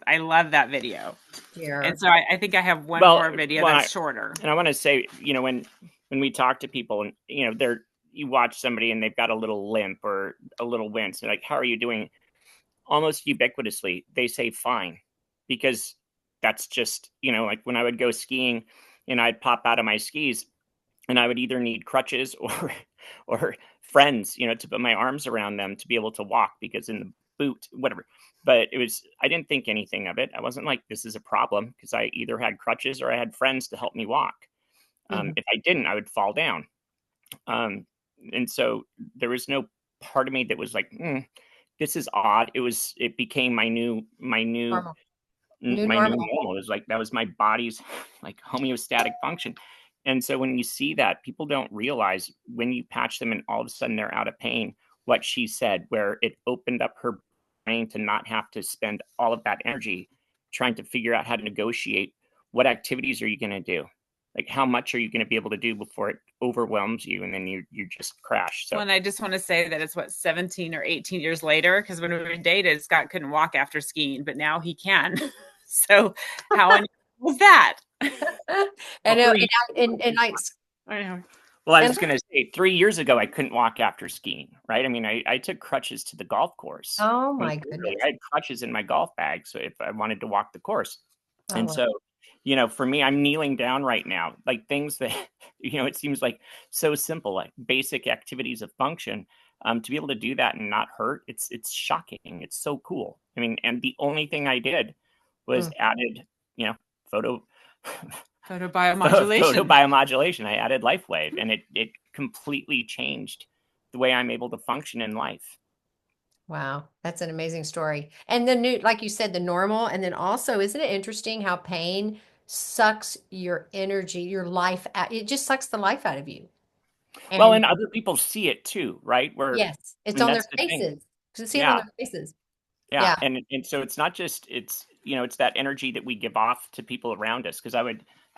I love that video. Yeah. And so I think I have one more video that's shorter. And I want to say, when we talk to people and, you watch somebody and they've got a little limp or a little wince, and like, how are you doing? Almost ubiquitously, they say fine, because that's just, like when I would go skiing and I'd pop out of my skis and I would either need crutches or friends, to put my arms around them to be able to walk, because in the boot, whatever. But I didn't think anything of it. I wasn't like, this is a problem, because I either had crutches or I had friends to help me walk. If I didn't, I would fall down. And so there was no part of me that was like, this is odd. It became my new normal. It was like, that was my body's like homeostatic function. And so when you see that, people don't realize when you patch them and all of a sudden they're out of pain, what she said, where it opened up her brain to not have to spend all of that energy trying to figure out how to negotiate what activities are you going to do? Like, how much are you going to be able to do before it overwhelms you and then you just crash? So, well, and I just want to say that it's 17 or 18 years later, because when we were dated, Scott couldn't walk after skiing, but now he can. So how was that? I know, Three. and I know. Well, I and was going to say 3 years ago, I couldn't walk after skiing, right? I mean, I took crutches to the golf course. oh I mean, my literally, goodness. I had crutches in my golf bag, so if I wanted to walk the course. Oh, And wow. so, for me, I'm kneeling down right now, like things that, it seems like so simple, like basic activities of function. To be able to do that and not hurt, it's shocking. It's so cool. I mean, and the only thing I did was Mm. added, photo Photobiomodulation. photobiomodulation. I added Lifewave, and it completely changed the way I'm able to function in life. Wow, that's an amazing story. And the new, like you said, the normal, and then also, isn't it interesting how pain sucks your energy, your life out? It just sucks the life out of you. Well, And and other people see it too, right? yes, it's And on their that's the thing. faces. You can see it on Yeah, their faces. yeah, Yeah. and so it's not just it's that energy that we give off to people around us. Because I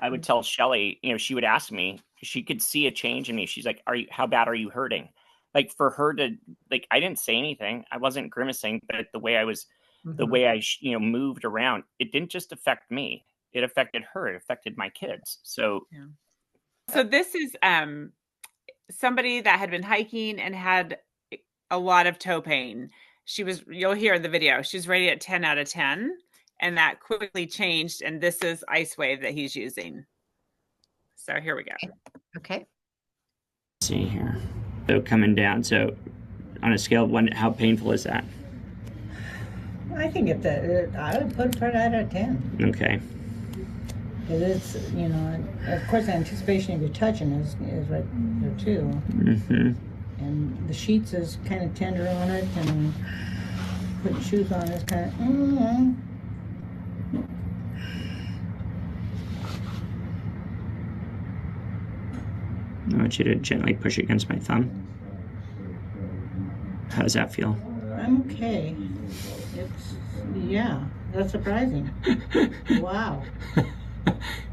would tell Shelly, she would ask me, she could see a change in me. She's like, how bad are you hurting? Like for her to I didn't say anything. I wasn't grimacing, but the Mhm. way I moved around, it didn't just affect me. It affected her. It affected my kids. So Yeah. So this is somebody that had been hiking and had a lot of toe pain. You'll hear in the video, she's rated at 10 out of 10, and that quickly changed. And this is Ice Wave that he's using. So here we go. Okay. Let's see here. So coming down. So on a scale of 1, how painful is that? I think I would put it out of 10. Okay. Because it's, of course, the anticipation of your touching is right there too. Mm-hmm. And the sheets is kind of tender on it, and putting shoes on is kind of, I want you to gently push against my thumb. How does that feel? I'm okay. That's surprising. Wow.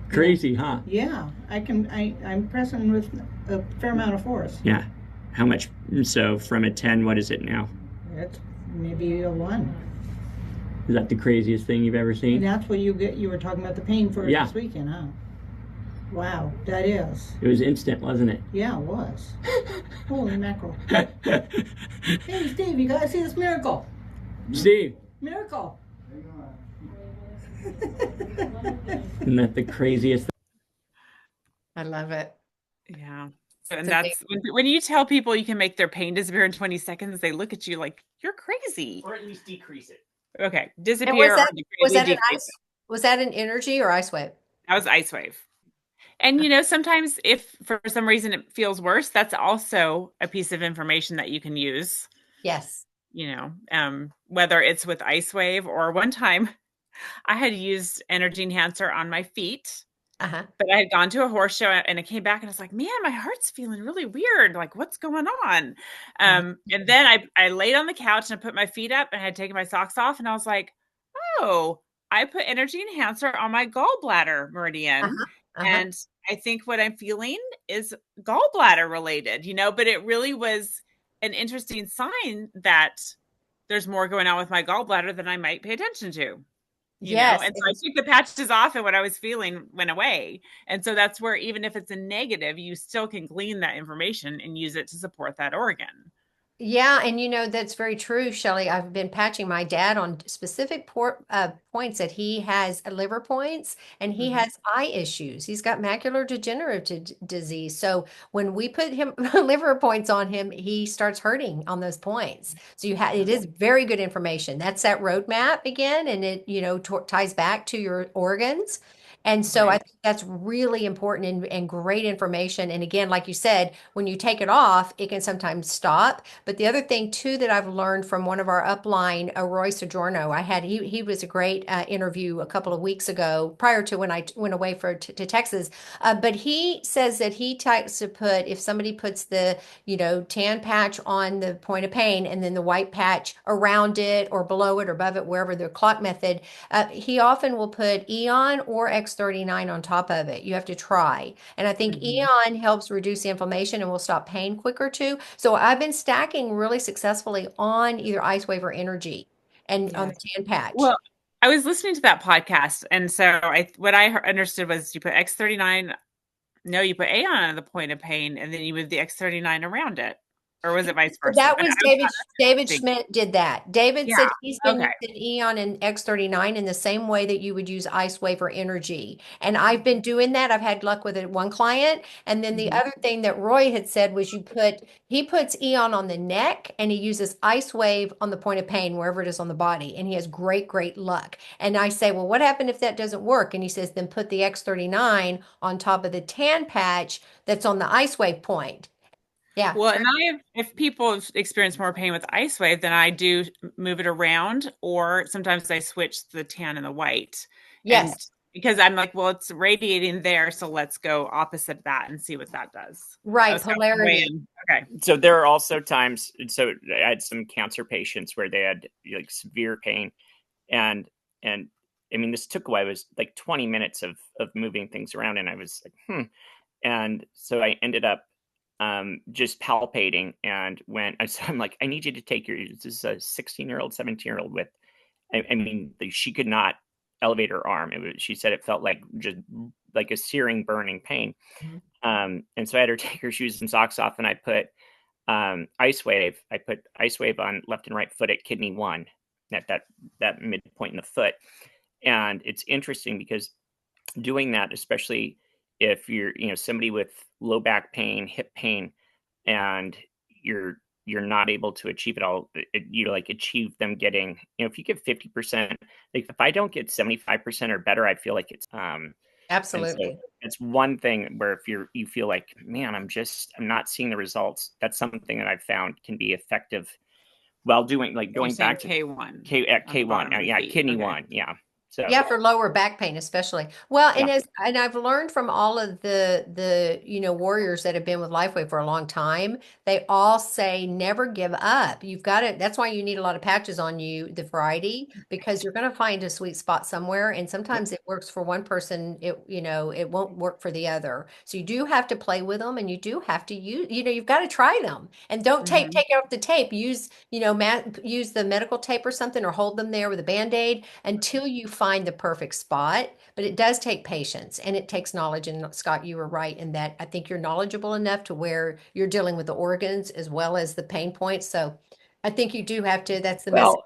Crazy, huh? Yeah, I'm pressing with a fair amount of force. Yeah. How much? So from a 10, what is it now? It's maybe a 1. Is that the craziest thing you've ever And seen? that's what you were talking about the pain for Yeah. this weekend, huh? Wow, that is. It was instant, wasn't it? Yeah, it was. Holy mackerel. Hey, Steve, you gotta see this miracle. Steve, Miracle. isn't that the craziest thing? I love it. Yeah. And So that's when you tell people you can make their pain disappear in 20 seconds, they look at you like you're crazy. Or at least decrease it. Okay. And Disappear or was that an decrease. was that an energy or Ice Wave? That was Ice Wave. And sometimes if for some reason it feels worse, that's also a piece of information that you can use. Yes. Whether it's with Ice Wave or one time I had used energy enhancer on my feet, Uh-huh. but I had gone to a horse show and I came back and I was like, man, my heart's feeling really weird. Like, what's going on? And then I laid on the couch and I put my feet up and I had taken my socks off and I was like, oh, I put energy enhancer on my gallbladder meridian. Uh-huh. And I think what I'm feeling is gallbladder related, but it really was an interesting sign that there's more going on with my gallbladder than I might pay attention to. Yes. And so I took the patches off and what I was feeling went away. And so that's where, even if it's a negative, you still can glean that information and use it to support that organ. Yeah, and that's very true, Shelly. I've been patching my dad on specific points that he has liver points and he has eye issues. He's got macular degenerative disease. So when we put him liver points on him, he starts hurting on those points. So it is very good information. That's that roadmap again, and it ties back to your organs. And so I think that's really important and great information. And again, like you said, when you take it off, it can sometimes stop. But the other thing too that I've learned from one of our upline, Roy Sojourno, he was a great interview a couple of weeks ago prior to when I went away to Texas. But he says that he likes to put, if somebody puts the tan patch on the point of pain and then the white patch around it or below it or above it, wherever the clock method, he often will put Eon or X39 on top of it. You have to try. And I think Eon helps reduce the inflammation and will stop pain quicker too. So I've been stacking really successfully on either Ice Wave or Energy and on the tan patch. Well, I was listening to that podcast, and so what I understood was you put X39. No, you put Aeon on the point of pain, and then you move the X39 around it, or was it vice versa? That I was was David thinking, Schmidt did that. David yeah, said he's been okay. using Eon and X39 in the same way that you would use Ice Wave or Energy. And I've been doing that. I've had luck with it one client. And then the Mhm. other thing that Roy had said was he puts Eon on the neck and he uses Ice Wave on the point of pain, wherever it is on the body. And he has great, great luck. And I say, well, what happened if that doesn't work? And he says, then put the X39 on top of the tan patch that's on the Ice Wave point. Yeah. Well, and if people have experienced more pain with Ice Wave, then I do move it around, or sometimes I switch the tan and the white. And Yes. because I'm like, well, it's radiating there, so let's go opposite that and see what that does. Right. Polarity. Okay. So there are also times. So I had some cancer patients where they had like severe pain, and and I mean this took away was like 20 minutes of moving things around, and I was like, and so I ended up just palpating and went. So I'm like, I need you to take this is a 16-year-old, 17-year-old with. I mean, she could not elevate her arm. She said it felt like just like a searing, burning pain. And so I had her take her shoes and socks off, and I put Ice Wave. I put Ice Wave on left and right foot at kidney 1, at that midpoint in the foot. And it's interesting because doing that, especially if you're somebody with low back pain, hip pain, and you're not able to achieve it all, you like achieve them getting, if you get 50%, like if I don't get 75% or better, I feel like it's and so Absolutely. it's one thing where if you feel like, man, I'm not seeing the results. That's something that I've found can be effective while doing, like, going back to K1. K1. Yeah, kidney Okay. 1. Yeah. So Yeah, for lower back pain especially. Well, and yeah. I've learned from all of the warriors that have been with Lifeway for a long time, they all say never give up. You've got to, that's why you need a lot of patches on you, the variety, because you're going to find a sweet spot somewhere. And Yep. sometimes it works for one person, it won't work for the other. So you do have to play with them and you do have to use, you've got to try them. And don't take out the tape. Use, use the medical tape or something, or hold them there with a Band-Aid until you find the perfect spot. But it does take patience and it takes knowledge. And Scott, you were right in that. I think you're knowledgeable enough to where you're dealing with the organs as well as the pain points. So I think you do have to, that's the message.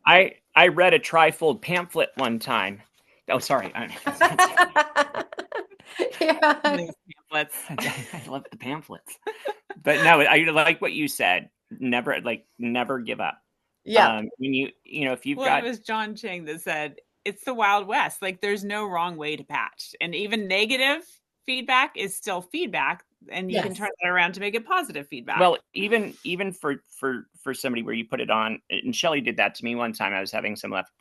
Well, I read a trifold pamphlet one time. Oh, sorry. Yeah. Pamphlets. I love the pamphlets. But no, I like what you said. Never give up. Yeah. When if you've Well, got, it was John Chang that said it's the Wild West. Like there's no wrong way to patch, and even negative feedback is still feedback, and you can Yes. turn that around to make it positive feedback. well, even for somebody where you put it on, and Shelly did that to me one time. I was having some left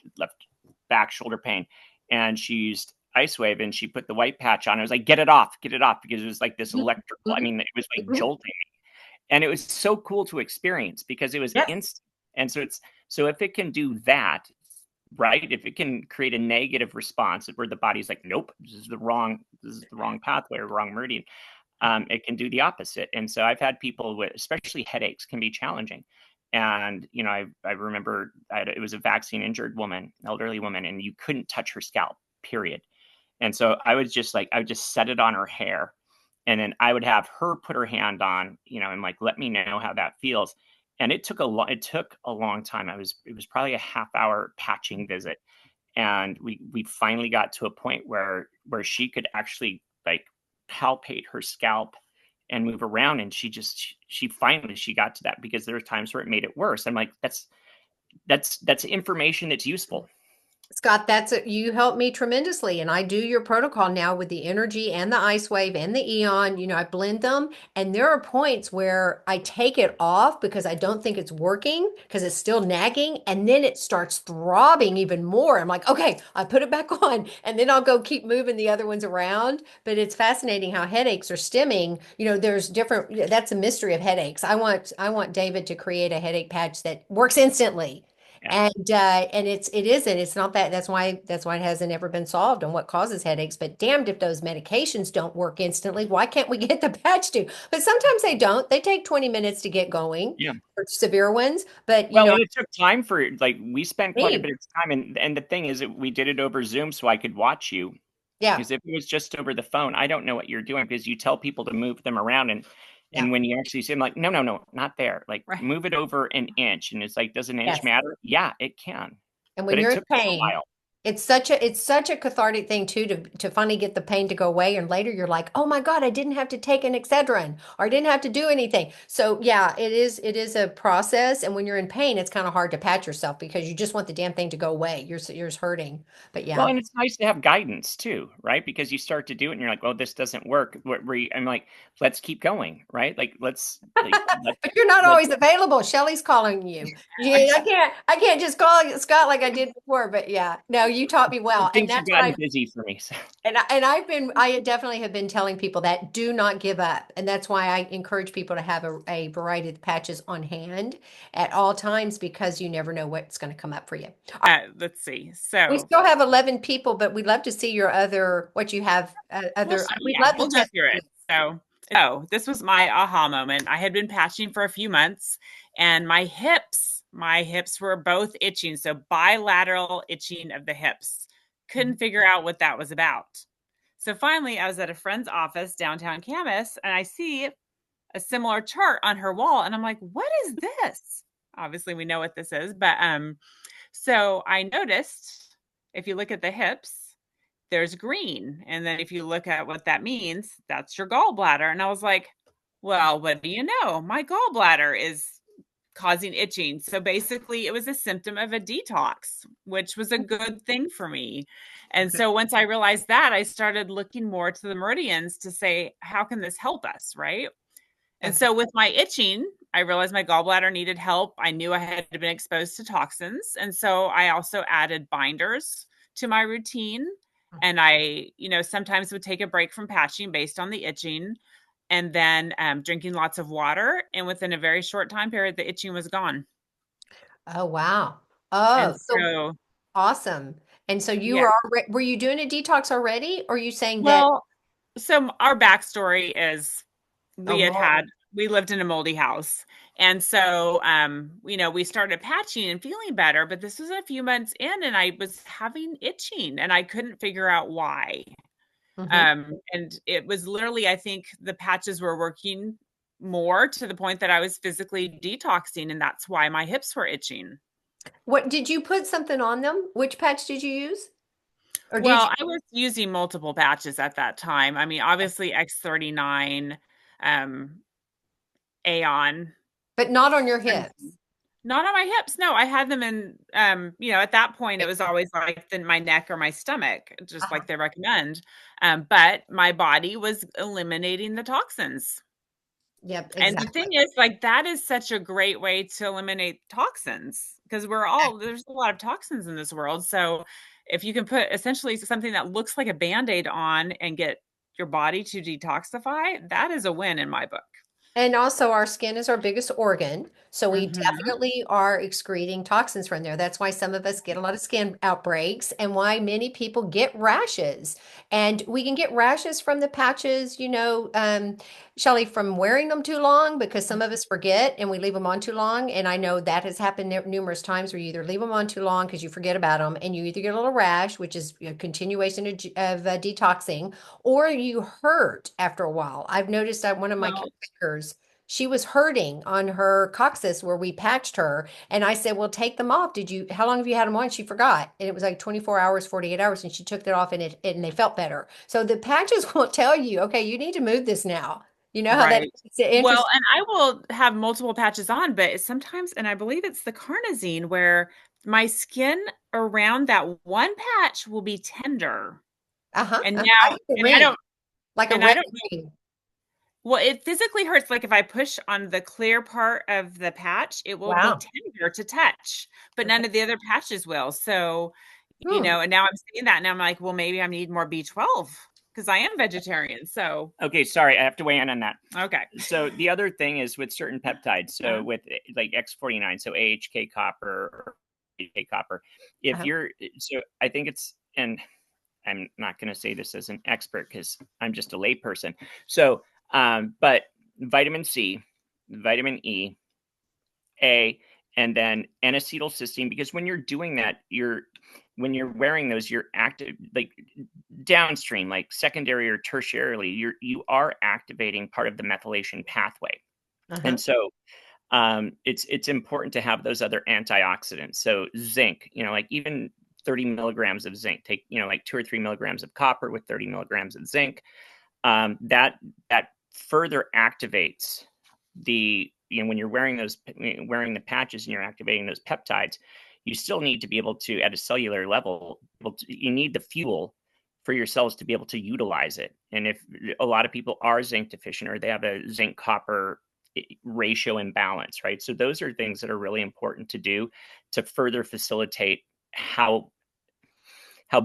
back shoulder pain, and she used Ice Wave, and she put the white patch on. I was like, get it off, because it was like this electrical. I mean, it was like jolting me, and it was so cool to experience because it was Yep. instant. And so if it can do that, right? If it can create a negative response where the body's like, nope, this is the wrong pathway or wrong meridian, it can do the opposite. And so I've had people with, especially headaches, can be challenging. And I remember it was a vaccine injured woman, elderly woman, and you couldn't touch her scalp, period. And so I would just set it on her hair, and then I would have her put her hand on, and like, let me know how that feels. And it took a long time. It was probably a half-hour patching visit, and we finally got to a point where she could actually like palpate her scalp and move around, and she finally got to that, because there were times where it made it worse. I'm like, that's information that's useful. Scott, you helped me tremendously. And I do your protocol now with the energy and the Ice Wave and the Eon. I blend them. And there are points where I take it off because I don't think it's working, because it's still nagging. And then it starts throbbing even more. I'm like, okay, I put it back on. And then I'll go keep moving the other ones around. But it's fascinating how headaches are stemming. There's that's a mystery of headaches. I want David to create a headache patch that works instantly. Yeah. And it's not that. That's why it hasn't ever been solved on what causes headaches. But damned if those medications don't work instantly. Why can't we get the patch to? But sometimes they don't. They take 20 minutes to get going Yeah. for severe ones. But Well, and it took time for, like, we spent quite a me, bit of time, and the thing is that we did it over Zoom so I could watch you. yeah, Because if it was just over the phone, I don't know what you're doing, because you tell people to move them around, and yeah, when you actually say, I'm like, no, no, no, not there. Like, Right. move it over an inch. And it's like, does an inch yes. matter? Yeah, it can. And But when it you're in took us a pain, while. it's such a cathartic thing too to finally get the pain to go away. And later you're like, oh my God, I didn't have to take an Excedrin or I didn't have to do anything. So yeah, it is a process. And when you're in pain, it's kind of hard to pat yourself because you just want the damn thing to go away. You're hurting. But Well, yeah. and it's nice to have guidance too, right? Because you start to do it and you're like, oh, this doesn't work. I'm like, let's keep going, right? Like, let's, But you're not let's always available. Shelly's calling you. Yeah, I can't just call Scott like I did before. But yeah, no, you taught me well, and things have that's what gotten I busy for me. So. I definitely have been telling people that do not give up. And that's why I encourage people to have a variety of patches on hand at all times because you never know what's going to come up for you. Let's see. We So, still have 11 people, but we'd love to see your what you have, we'd yeah, love we'll to go test. through it. So this was my aha moment. I had been patching for a few months, and my hips were both itching. So bilateral itching of the hips. Couldn't figure out what that was about. So finally, I was at a friend's office downtown Camas, and I see a similar chart on her wall, and I'm like, "What is this?" Obviously, we know what this is, but so I noticed if you look at the hips, there's green, and then if you look at what that means, that's your gallbladder. And I was like, "Well, what do you know? My gallbladder is causing itching." So basically, it was a symptom of a detox, which was a good thing for me. And so once I realized that, I started looking more to the meridians to say, how can this help us? Right. And so with my itching, I realized my gallbladder needed help. I knew I had been exposed to toxins. And so I also added binders to my routine. And I, sometimes would take a break from patching based on the itching, and then drinking lots of water. And within a very short time period, the itching was gone. Oh, wow. And Oh, so so, awesome. And so yeah. were you doing a detox already? Or are you saying that, Well, so our backstory is oh, we lived in a moldy house. And so, we started patching and feeling better, but this was a few months in and I was having itching and I couldn't figure out why. mhm. And it was literally, I think the patches were working more to the point that I was physically detoxing, and that's why my hips were itching. What did you put something on them? Which patch did you use? Or did Well, you? I was using multiple patches at that time. I mean, obviously X39, um, Aeon, But not on your hips. not on my hips. No, I had them in, at that point, it was always like in my neck or my stomach, just Uh-huh. like they recommend. But my body was eliminating the toxins. Yep, And the exactly. thing is, like, that is such a great way to eliminate toxins because there's a lot of toxins in this world. So if you can put essentially something that looks like a Band-Aid on and get your body to detoxify, that is a win in my book. And also, our skin is our biggest organ. So we Hmm. definitely are excreting toxins from there. That's why some of us get a lot of skin outbreaks and why many people get rashes. And we can get rashes from the patches, Shelly, from wearing them too long because some of us forget and we leave them on too long. And I know that has happened numerous times where you either leave them on too long because you forget about them and you either get a little rash, which is a continuation of detoxing, or you hurt after a while. I've noticed that one of my Well, caretakers, she was hurting on her coccyx where we patched her. And I said, well, take them off. How long have you had them on? She forgot. And it was like 24 hours, 48 hours. And she took that off and they felt better. So the patches will tell you, okay, you need to move this now. You know how that right. is? It's Well, interesting. and I will have multiple patches on, but sometimes, and I believe it's the carnosine where my skin around that one patch will be tender. Uh-huh. And Like now, a ring, like a and I red don't know. ring. Well, it physically hurts. Like if I push on the clear part of the patch, it will be Wow. tender to touch, but Okay. none of the other patches will. So, Hmm. and now I'm seeing that and I'm like, well, maybe I need more B12 because I am vegetarian. So, Okay, sorry, I have to weigh in on that. okay. So the other thing is with certain peptides, so with like X49, so AHK copper take copper. If you're, so I think it's, and I'm not going to say this as an expert because I'm just a layperson. So, but vitamin C, vitamin E, A, and then N-acetylcysteine, because when you're doing that, when you're wearing those, you're active, like downstream, like secondary or tertiarily, you are activating part of the methylation pathway. And so it's important to have those other antioxidants. So zinc, like even 30 milligrams of zinc, take, like 2 or 3 milligrams of copper with 30 milligrams of zinc, that further activates the, when you're wearing the patches and you're activating those peptides, you still need to be able to, at a cellular level, you need the fuel for your cells to be able to utilize it. And if a lot of people are zinc deficient or they have a zinc copper ratio imbalance, right? So those are things that are really important to do to further facilitate how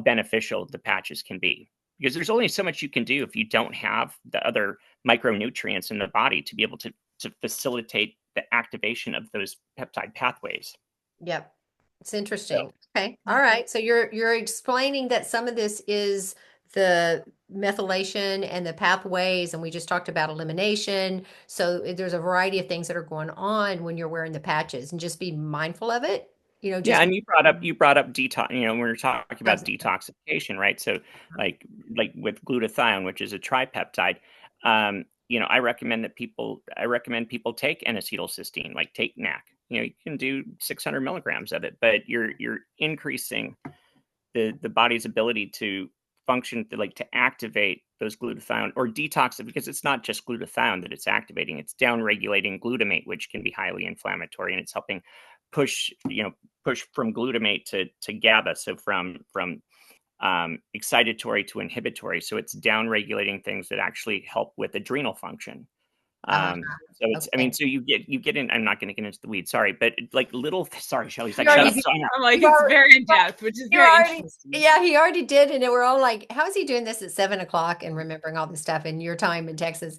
beneficial the patches can be. Because there's only so much you can do if you don't have the other micronutrients in the body to be able to facilitate the activation of those peptide pathways. Yep. It's interesting. Okay. All right. So you're explaining that some of this is the methylation and the pathways, and we just talked about elimination. So there's a variety of things that are going on when you're wearing the patches, and just be mindful of it. Yeah, and you brought up detox. When we're talking about detoxification, right? So like with glutathione, which is a tripeptide, I recommend people take N-acetylcysteine, like take NAC. You can do 600 milligrams of it, but you're increasing the body's ability to function, to activate those glutathione or detox it, because it's not just glutathione that it's activating; it's down regulating glutamate, which can be highly inflammatory, and it's helping push from glutamate to GABA, so from excitatory to inhibitory. So it's down regulating things that actually help with adrenal function. So it's, okay. so you get in, I'm not going to get into the weeds, sorry, but sorry, Shelly's like, I'm like, it's very in depth, which is very interesting. Yeah, he already did. And we're all like, how is he doing this at 7:00 and remembering all this stuff in your time in Texas?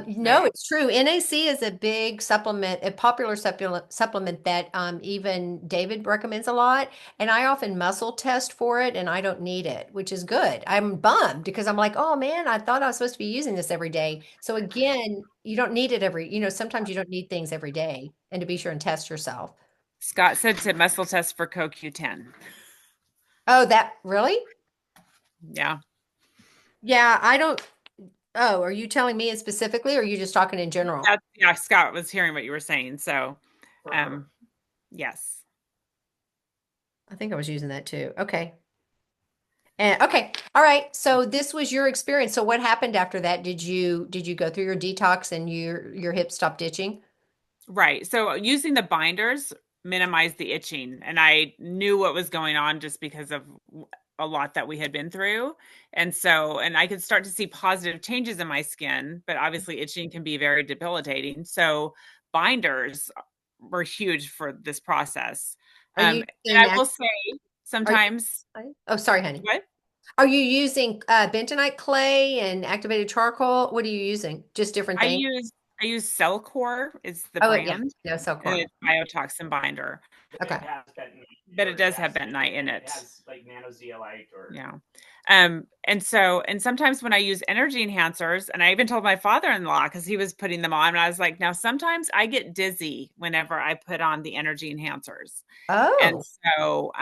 No, it's true. NAC is a big supplement, a popular supplement that even David recommends a lot. And I often muscle test for it, and I don't need it, which is good. I'm bummed because I'm like, oh man, I thought I was supposed to be using this every day. So again, you don't need it sometimes you don't need things every day, and to be sure and test yourself. Scott said to muscle test for CoQ10. Oh, that really? Yeah. Yeah, I don't. Oh, are you telling me it specifically, or are you just talking in general? Yeah, Scott was hearing what you were saying. So, yes. I think I was using that too. Okay. And okay. All right. So this was your experience. So what happened after that? Did you go through your detox and your hip stopped itching? Right. So using the binders minimized the itching, and I knew what was going on just because of a lot that we had been through. And I could start to see positive changes in my skin, but obviously itching can be very debilitating. So binders were huge for this process. And I will say sometimes. Oh, sorry, honey. What? Are you using bentonite clay and activated charcoal? What are you using? Just different things? I use Cellcore is the brand. Yeah, Cellcore. It's biotoxin binder. Okay. But it does have bentonite in it. It has like nanozeolite or yeah. And sometimes when I use energy enhancers, and I even told my father-in-law, because he was putting them on, and I was like, now sometimes I get dizzy whenever I put on the energy enhancers. Oh. And so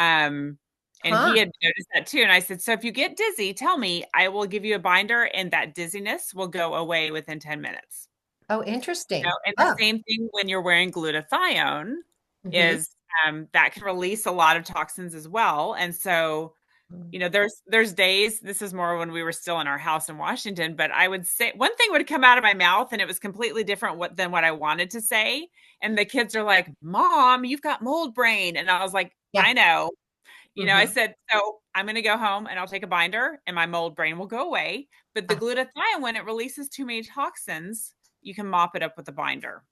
and he had noticed that too. And I said, so if you get dizzy, tell me, I will give you a binder and that dizziness will go away within 10 minutes. Oh, interesting. And the same thing when you're wearing glutathione is that can release a lot of toxins as well. And so, there's days, this is more when we were still in our house in Washington, but I would say one thing would come out of my mouth and it was completely different than what I wanted to say. And the kids are like, Mom, you've got mold brain. And I was like, I know. I said, so I'm going to go home and I'll take a binder and my mold brain will go away. But the glutathione, when it releases too many toxins, you can mop it up with a binder.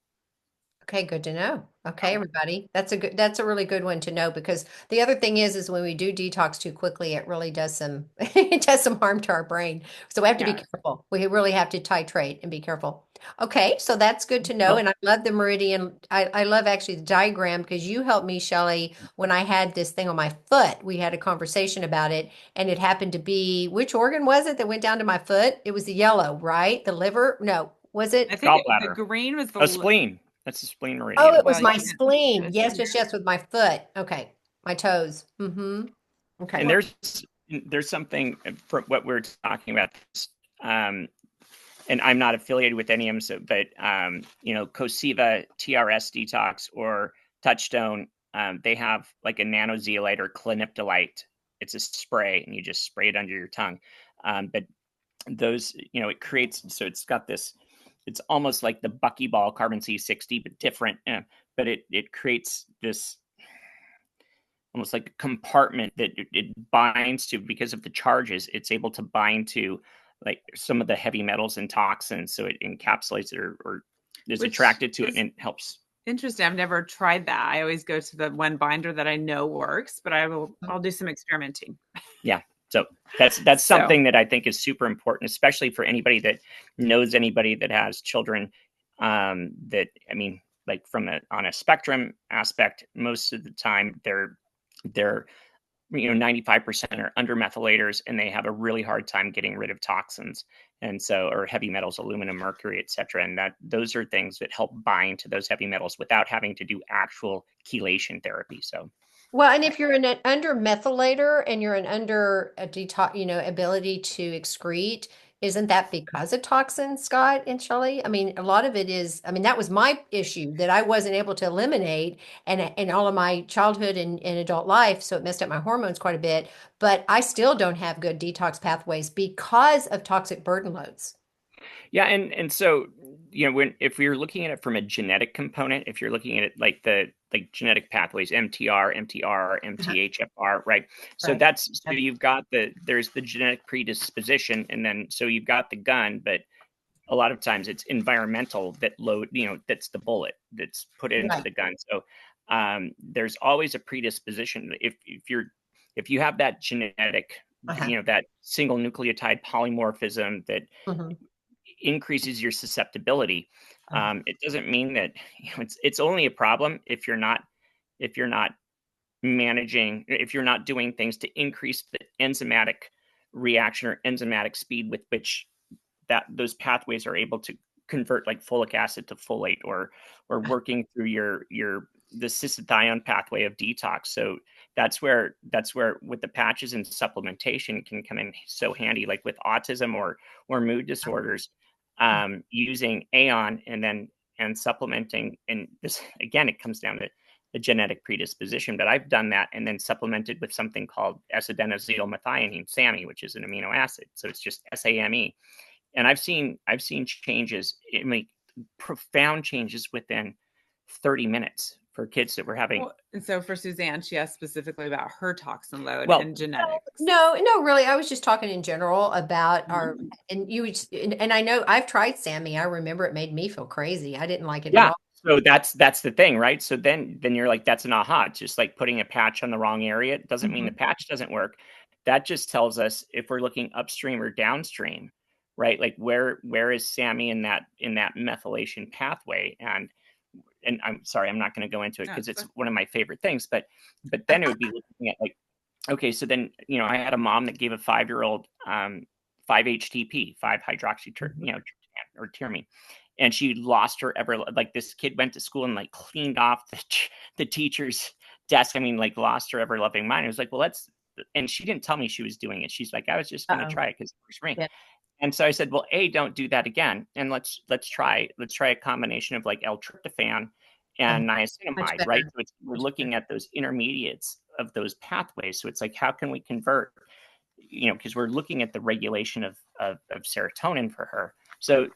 Okay, good to know. Okay, everybody. That's a really good one to know, because the other thing is when we do detox too quickly, it really does some it does some harm to our brain. So we have to be careful. We really have to titrate and be careful. Okay, so that's good to know. And I love the meridian. I love actually the diagram, because you helped me, Shelly, when I had this thing on my foot. We had a conversation about it, and it happened to be, which organ was it that went down to my foot? It was the yellow, right? The liver? No, was it? I think the Gallbladder. green was the A spleen. That's the spleen Oh, meridian. it was Well, my yeah. spleen. Yes, yes, yes, with my foot. Okay. My toes. Mm-hmm. Okay. And there's something from what we're talking about. Um, and I'm not affiliated with any of them, so, but Cosiva, TRS Detox, or Touchstone, they have like a nanozeolite or cliniptolite. It's a spray, and you just spray it under your tongue. But those, it creates, so it's got this, it's almost like the buckyball carbon C60, but different. But it creates this almost like a compartment that it binds to, because of the charges. It's able to bind to like some of the heavy metals and toxins, so it encapsulates it or is attracted to it, and helps. Interesting. I've never tried that. I always go to the one binder that I know works, but I'll do some experimenting. Yeah. So that's something that I think is super important, especially for anybody that knows anybody that has children. That, I mean, like on a spectrum aspect, most of the time they're 95% are undermethylators, and they have a really hard time getting rid of toxins, and so, or heavy metals, aluminum, mercury, etc. And those are things that help bind to those heavy metals without having to do actual chelation therapy. So. Well, and if you're an under methylator and you're an under a detox, ability to excrete, isn't that because of toxins, Scott and Shelley? I mean, a lot of it is, I mean, that was my issue that I wasn't able to eliminate and all of my childhood and adult life. So it messed up my hormones quite a bit, but I still don't have good detox pathways because of toxic burden loads. Yeah, and so if we're looking at it from a genetic component, if you're looking at it like the genetic pathways, MTR, MTHFR, right? So Right. so you've got there's the genetic predisposition, and then so you've got the gun, but a lot of times it's environmental that's the bullet that's put into the gun. So there's always a predisposition. If you have that genetic, that single nucleotide polymorphism that increases your susceptibility. It doesn't mean that it's only a problem if you're not managing, if you're not doing things to increase the enzymatic reaction or enzymatic speed with which those pathways are able to convert like folic acid to folate, or working through the cystithione pathway of detox. So that's where with the patches and supplementation can come in so handy, like with autism or mood disorders, using Aeon and supplementing. And this, again, it comes down to the genetic predisposition, but I've done that and then supplemented with something called S-adenosylmethionine, SAMe, which is an amino acid. So it's just SAMe. And I've seen changes, profound changes within 30 minutes for kids that were having. Well, and so for Suzanne, she asked specifically about her toxin load and genetics. No, really. I was just talking in general about and I know I've tried SAMe. I remember it made me feel crazy. I didn't like it at all. So that's the thing, right? So then you're like, that's an aha. It's just like putting a patch on the wrong area. It doesn't mean the patch doesn't work. That just tells us if we're looking upstream or downstream, right? Like where is SAMe in that methylation pathway? And I'm sorry, I'm not going to go into it because it's one of my favorite things. But then it would be looking at like, okay, so then I had a mom that gave a 5-year-old 5-HTP, 5-hydroxytyrmine, and she lost her like this kid went to school and like cleaned off the teacher's desk. I mean, like lost her ever loving mind. It was like, well, and she didn't tell me she was doing it. She's like, I was just going to try it because it works for me. Yeah. And so I said, well, don't do that again. And let's try a combination of like L-tryptophan and niacinamide, right? So we're looking at those intermediates of those pathways. So it's like, how can we convert, because we're looking at the regulation of serotonin for her. So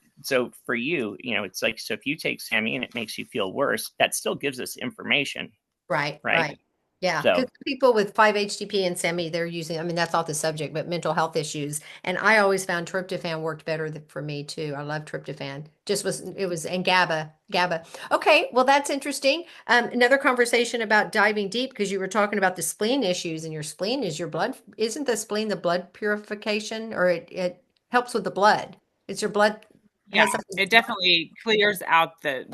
for you, it's like, so if you take SAMe and it makes you feel worse, that still gives us information. Right. Yeah, So because people with 5-HTP and SEMI, they're using, I mean, that's off the subject, but mental health issues. And I always found tryptophan worked better for me too. I love tryptophan. And GABA. Okay, well, that's interesting. Another conversation about diving deep because you were talking about the spleen issues, and your spleen is your blood. Isn't the spleen the blood purification, or it helps with the blood? It's your blood Yeah, has something. it definitely clears out the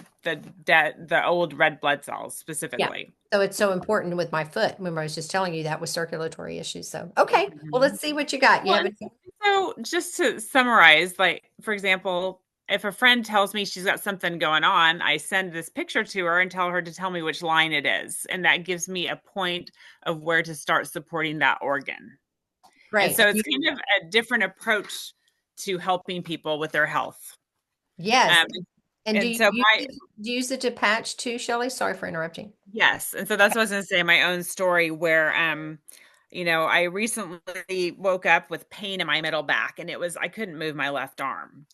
old red blood cells Yeah. specifically. So it's so important with my foot. Remember, I was just telling you that with circulatory issues. So, okay. Well, let's see what you got. You Well, have and so just to summarize, like for example, if a friend tells me she's got something going on, I send this picture to her and tell her to tell me which line it is, and that gives me a point of where to start supporting that organ. And great. so it's kind of a different approach to helping people with their health. Yes. Um, And and so do you use it to patch too, Shelly? Sorry for interrupting. yes, and so that's what I was going to say. My own story where, I recently woke up with pain in my middle back, and I couldn't move my left arm.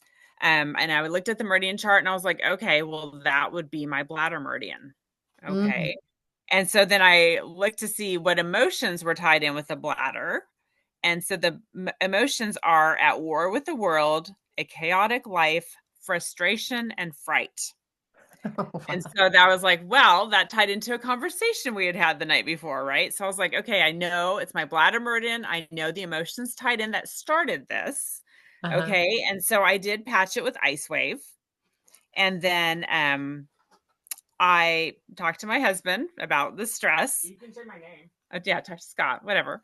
And I looked at the meridian chart, and I was like, okay, well, that would be my bladder meridian. Okay. And so then I looked to see what emotions were tied in with the bladder. And so the emotions are at war with the world, a chaotic life, frustration, and fright. Oh, wow. And so that was like, well, that tied into a conversation we had had the night before, right? So I was like, okay, I know it's my bladder meridian. I know the emotions tied in that started this. Okay. And so I did patch it with Ice Wave. And then I talked to my husband about the stress. You can say my name. Yeah, talk to Scott, whatever.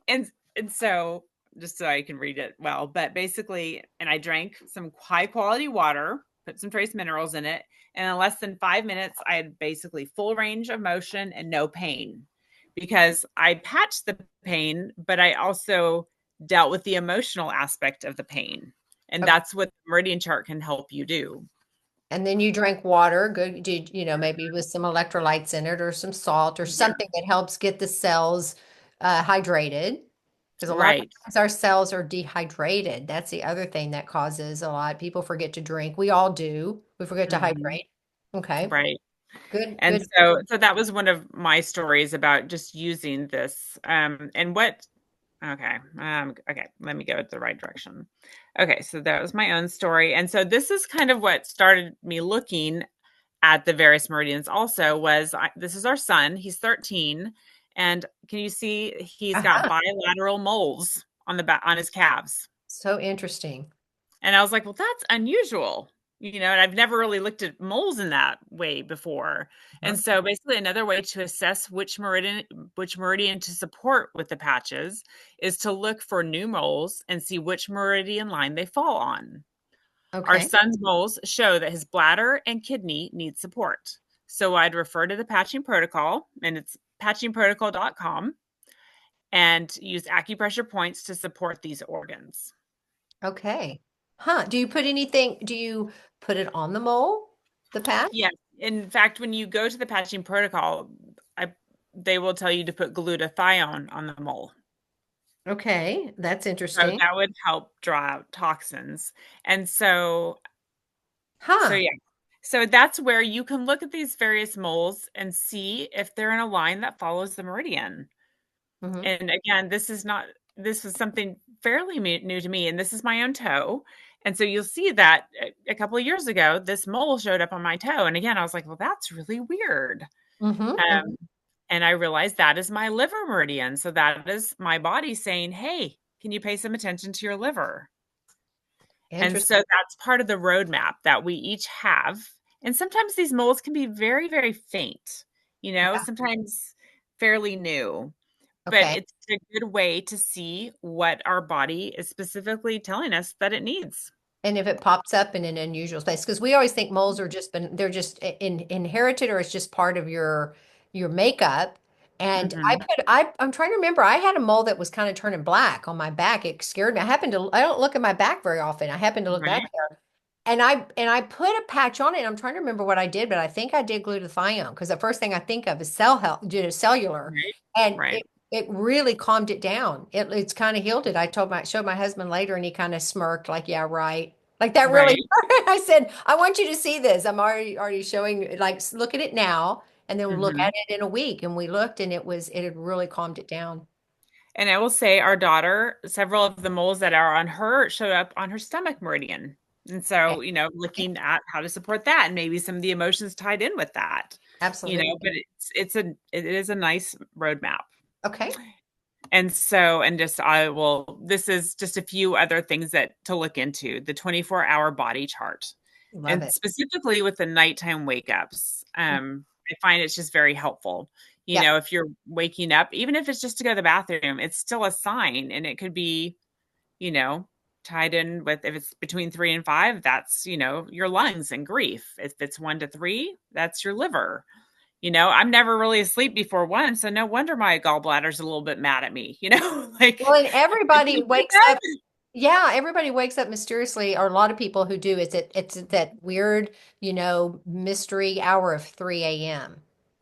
And so just so I can read it well, but basically, and I drank some high quality water, put some trace minerals in it, and in less than 5 minutes, I had basically full range of motion and no pain because I patched the pain, but I also dealt with the emotional aspect of the pain. And that's what the meridian chart can help you do. And then you drank water, good, maybe with some electrolytes in it or some salt or something that helps get the cells hydrated. Because a lot of Right. times our cells are dehydrated. That's the other thing that causes a lot. People forget to drink. We all do. We forget to hydrate. Okay. Right. Good. And Good. so that was one of my stories about just using this. Okay, let me go the right direction. Okay, so that was my own story. And so this is kind of what started me looking at the various meridians also this is our son. He's 13. And can you see he's got bilateral moles on the back on his calves? So interesting. And I was like, well, that's unusual, and I've never really looked at moles in that way before. And so basically another way to assess which meridian to support with the patches is to look for new moles and see which meridian line they fall on. Okay. Our son's moles show that his bladder and kidney need support. So I'd refer to the patching protocol, and it's patchingprotocol.com, and use acupressure points to support these organs. Okay. Do you put it on the mole, the patch? Yes. In fact, when you go to the patching protocol, they will tell you to put glutathione on the mole. Okay, that's So interesting. that would help draw out toxins. And so yeah. So that's where you can look at these various moles and see if they're in a line that follows the meridian. And again, this was something fairly new to me, and this is my own toe. And so you'll see that a couple of years ago, this mole showed up on my toe. And again, I was like, well, that's really weird. And I realized that is my liver meridian. So that is my body saying, hey, can you pay some attention to your liver? And so that's part of the roadmap that we each have. And sometimes these moles can be very, very faint, sometimes fairly new. But it's a good way to see what our body is specifically telling us that it needs. And if it pops up in an unusual space, because we always think moles are they're just inherited, or it's just part of your makeup. And I'm trying to remember, I had a mole that was kind of turning black on my back. It scared me. I don't look at my back very often. I happened to look back there. And I put a patch on it, and I'm trying to remember what I did, but I think I did glutathione, because the first thing I think of is cellular. And it really calmed it down. It's kind of healed it. Showed my husband later, and he kind of smirked like, yeah, right. Like that really, I said, I want you to see this. I'm already showing, like, look at it now. and then look at it in a week. And we looked, and it had really calmed it down. And I will say our daughter, several of the moles that are on her showed up on her stomach meridian. And so, looking at how to support that and maybe some of the emotions tied in with that, Absolutely. but it is a nice roadmap. Okay. And so, this is just a few other things to look into, the 24-hour body chart. Love it. Specifically with the nighttime wake ups. I find it's just very helpful. If you're waking up, even if it's just to go to the bathroom, it's still a sign, and it could be, tied in with, if it's between 3 and 5, that's, your lungs and grief. If it's 1 to 3, that's your liver. I'm never really asleep before 1, so no wonder my gallbladder's a little bit mad at me, Well, and everybody wakes up. Yeah, everybody wakes up mysteriously, or a lot of people who do. It's that weird, mystery hour of 3 a.m.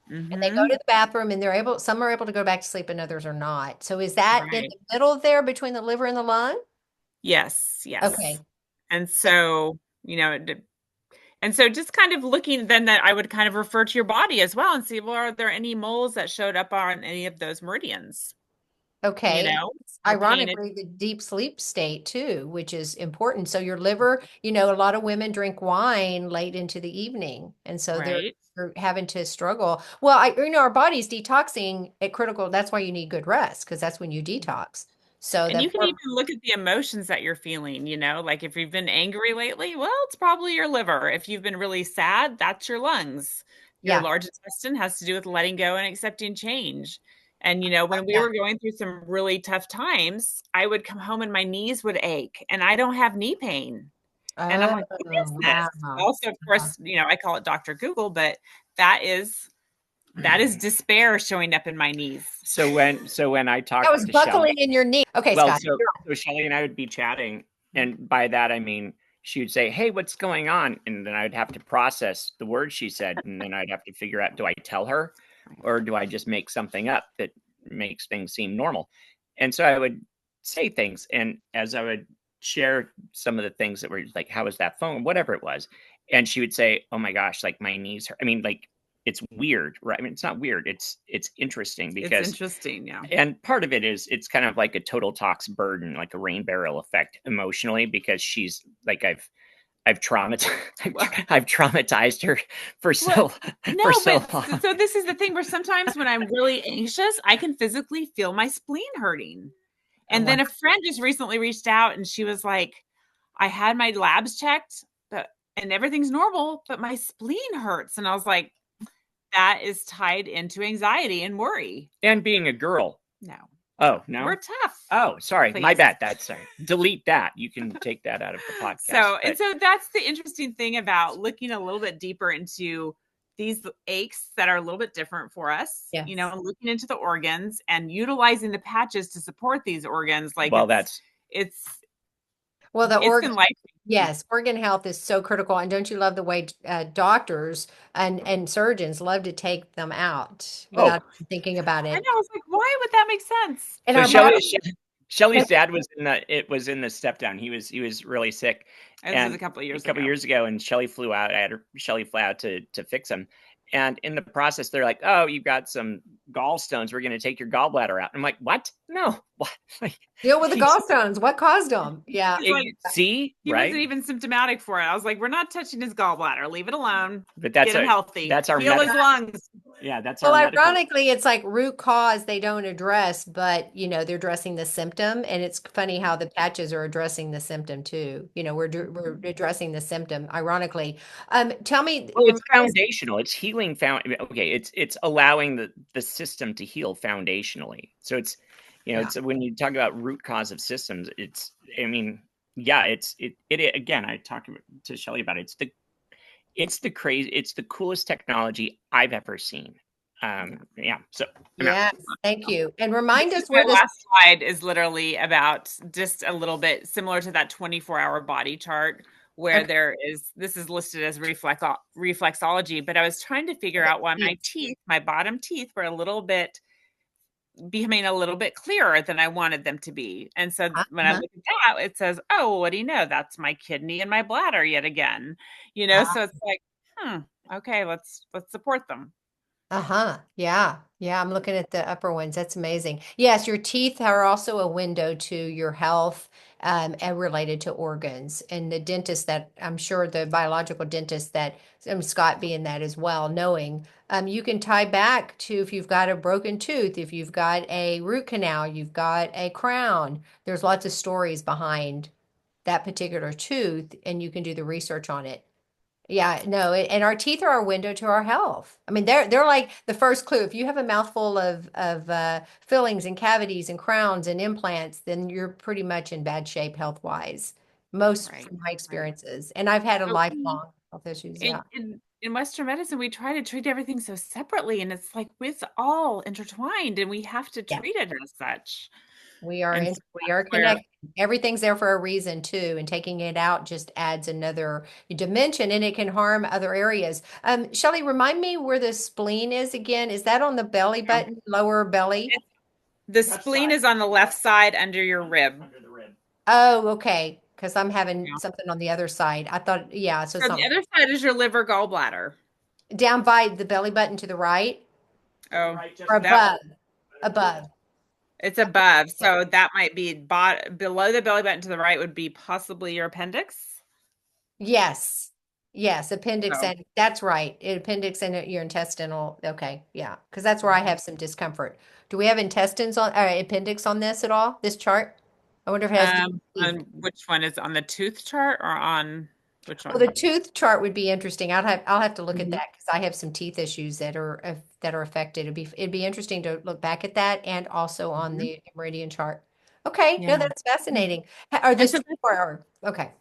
And they go to the bathroom, and some are able to go back to sleep and others are not. So is that in the middle there between the liver and the lung? Yes. Okay. And so, and so just kind of looking, then that I would kind of refer to your body as well and see, well, are there any moles that showed up on any of those meridians? Okay. Ironically, the deep sleep state too, which is important. So your liver, a lot of women drink wine late into the evening. And so they're having to struggle. Well, our body's detoxing at critical. That's why you need good rest, because that's when you detox. So and you can even look at the emotions that you're feeling, like if you've been angry lately, well, it's probably your liver. If you've been really sad, that's your lungs. Your large intestine has to do with letting go and accepting change. And, when we were going through some really tough times, I would come home and my knees would ache, and I don't have knee pain. And I'm like, what is this? Also, of course, I call it Dr. Google, but that is despair showing up in my knees. So when I talked, that was to buckling Shelly, in your knee. Okay, well, Scott. So Shelly and I would be chatting, and by that I mean she would say, "Hey, what's going on?" And then I'd have to process the words she said, and then I'd have to figure out, do I tell her, or do I just make something up that makes things seem normal? And so I would say things, and as I would share some of the things that were like, "How was that phone?" Whatever it was, and she would say, "Oh my gosh, like my knees hurt." I mean, like, it's weird, right? I mean, it's not weird. It's interesting because it's interesting, yeah. And part of it is it's kind of like a total tox burden, like a rain barrel effect emotionally, because she's like, I've traumatized her for so long. So this is the thing where sometimes when I'm really anxious, I can physically feel my spleen hurting. And then a friend just recently reached out, and she was like, I had my labs checked, and everything's normal, but my spleen hurts. And I was like, that is tied into anxiety and worry. And being a girl. No. Oh, no. We're tough. Oh, sorry. Please. My bad. Sorry. Delete that. You can take that out of the podcast. So that's the interesting thing about looking a little bit deeper into these aches that are a little bit different for us, looking into the organs and utilizing the patches to support these organs. Like, the organ, yes, organ health is so critical. And don't you love the way doctors and surgeons love to take them out without thinking about it? I know. I was like, why would that make sense? And Shelly's dad was in the step down. He was really sick. This was a couple of years ago, and Shelly flew out. Shelly flew out to fix him. And in the process, they're like, "Oh, you've got some gallstones. We're going to take your gallbladder out." I'm like, "What? No. What?" Deal with the gallstones. What caused them? Yeah. See, he wasn't even symptomatic for it. I was like, "We're not touching his gallbladder. Leave it alone. But that's get him healthy. That's our heal his lungs." Yeah, that's well. Ironically, it's like root cause they don't address, but they're addressing the symptom, and it's funny how the patches are addressing the symptom too. We're addressing the symptom. Ironically, tell me. Well, it's foundational. It's healing. It's allowing the system to heal foundationally. So it's it's when you talk about root cause of systems, it's again, I talked to Shelly about it. It's the coolest technology I've ever seen. So thank you. And remind us where the last slide is literally about, just a little bit similar to that 24-hour body chart, where this is listed as reflexology, but I was trying to figure out why my bottom teeth were becoming a little bit clearer than I wanted them to be. And so when I look at that, it says, oh, well, what do you know? That's my kidney and my bladder yet again, so it's like, okay, let's support them. Uh-huh. Yeah. Yeah, I'm looking at the upper ones. That's amazing. Yes, your teeth are also a window to your health, and related to organs. And the dentist that I'm sure the biological dentist that Scott being that as well, knowing you can tie back to if you've got a broken tooth, if you've got a root canal, you've got a crown. There's lots of stories behind that particular tooth, and you can do the research on it. Yeah, no, and our teeth are our window to our health. I mean, they're like the first clue. If you have a mouthful of fillings and cavities and crowns and implants, then you're pretty much in bad shape health wise. Most Right. from my Right. experiences, and I've had a But lifelong health issues. Yeah, in Western medicine, we try to treat everything so separately, and it's like it's all intertwined, and we have to yeah. treat it as such. We are And in, so we are that's where, connected. Everything's there for a reason too, and taking it out just adds another dimension, and it can harm other areas. Shelley, remind me where the spleen is again. Is that on the belly you know, button, lower belly? the Left spleen side. is on the left side under your rib. Under the rib. Oh, okay. Because I'm having Yeah. something on the other side. I thought, yeah, so it's So the not other side is your liver gallbladder. down by the belly button to the right Oh, Right, just or that above, above. it's above. So that might be below the belly button to the right would be possibly your appendix. Yes. Yes, appendix So and that's right. Appendix and your intestinal. Okay, yeah, because that's where I have some discomfort. Do we have intestines on appendix on this at all? This chart? I wonder if it has to do with teeth. on which one is on the tooth chart or on which Well, one? the tooth chart would be interesting. I'll have to look at Mhm. that because I have some teeth issues that are affected. It'd be interesting to look back at that and also on Mhm. the meridian chart. Okay, no, Yeah. that's fascinating. Are And this so okay?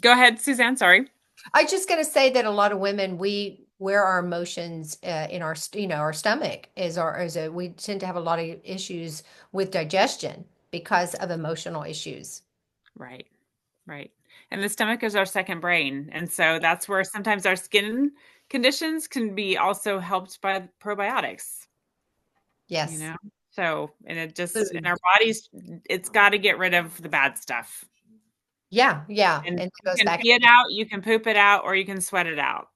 go ahead, Suzanne. Sorry. I was just going to say that a lot of women we wear our emotions in our our stomach we tend to have a lot of issues with digestion because of emotional issues. Right. Right. And the stomach is our second brain. And so that's where sometimes our skin conditions can be also helped by probiotics, you Yes, know? So, and it just, in food. our bodies, it's got to get rid of the bad stuff. Yeah, yeah, And and it you goes can back. pee it out, you can poop it out, or you can sweat it out.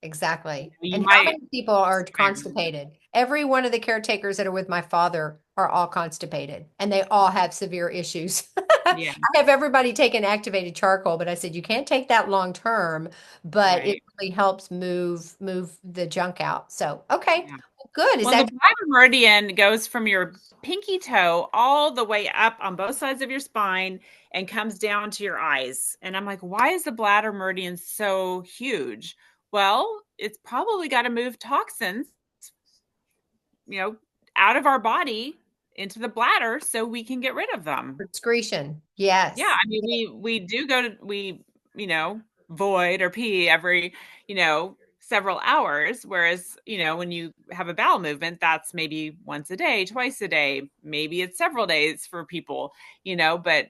Exactly. You And how might, many people are constipated? Every one of the caretakers that are with my father are all constipated and they all have severe issues. I yeah, have everybody taking activated charcoal, but I said you can't take that long term, but it right. really helps move the junk out. So, okay. Yeah. Well, good. Is Well, the that bladder meridian goes from your pinky toe all the way up on both sides of your spine and comes down to your eyes. And I'm like, why is the bladder meridian so huge? Well, it's probably got to move toxins, you know, out of our body into the bladder so we can get rid of them. excretion? Yeah, Yes. I mean, we do go to you know, void or pee every, several hours, whereas, when you have a bowel movement, that's maybe once a day, twice a day, maybe it's several days for people, but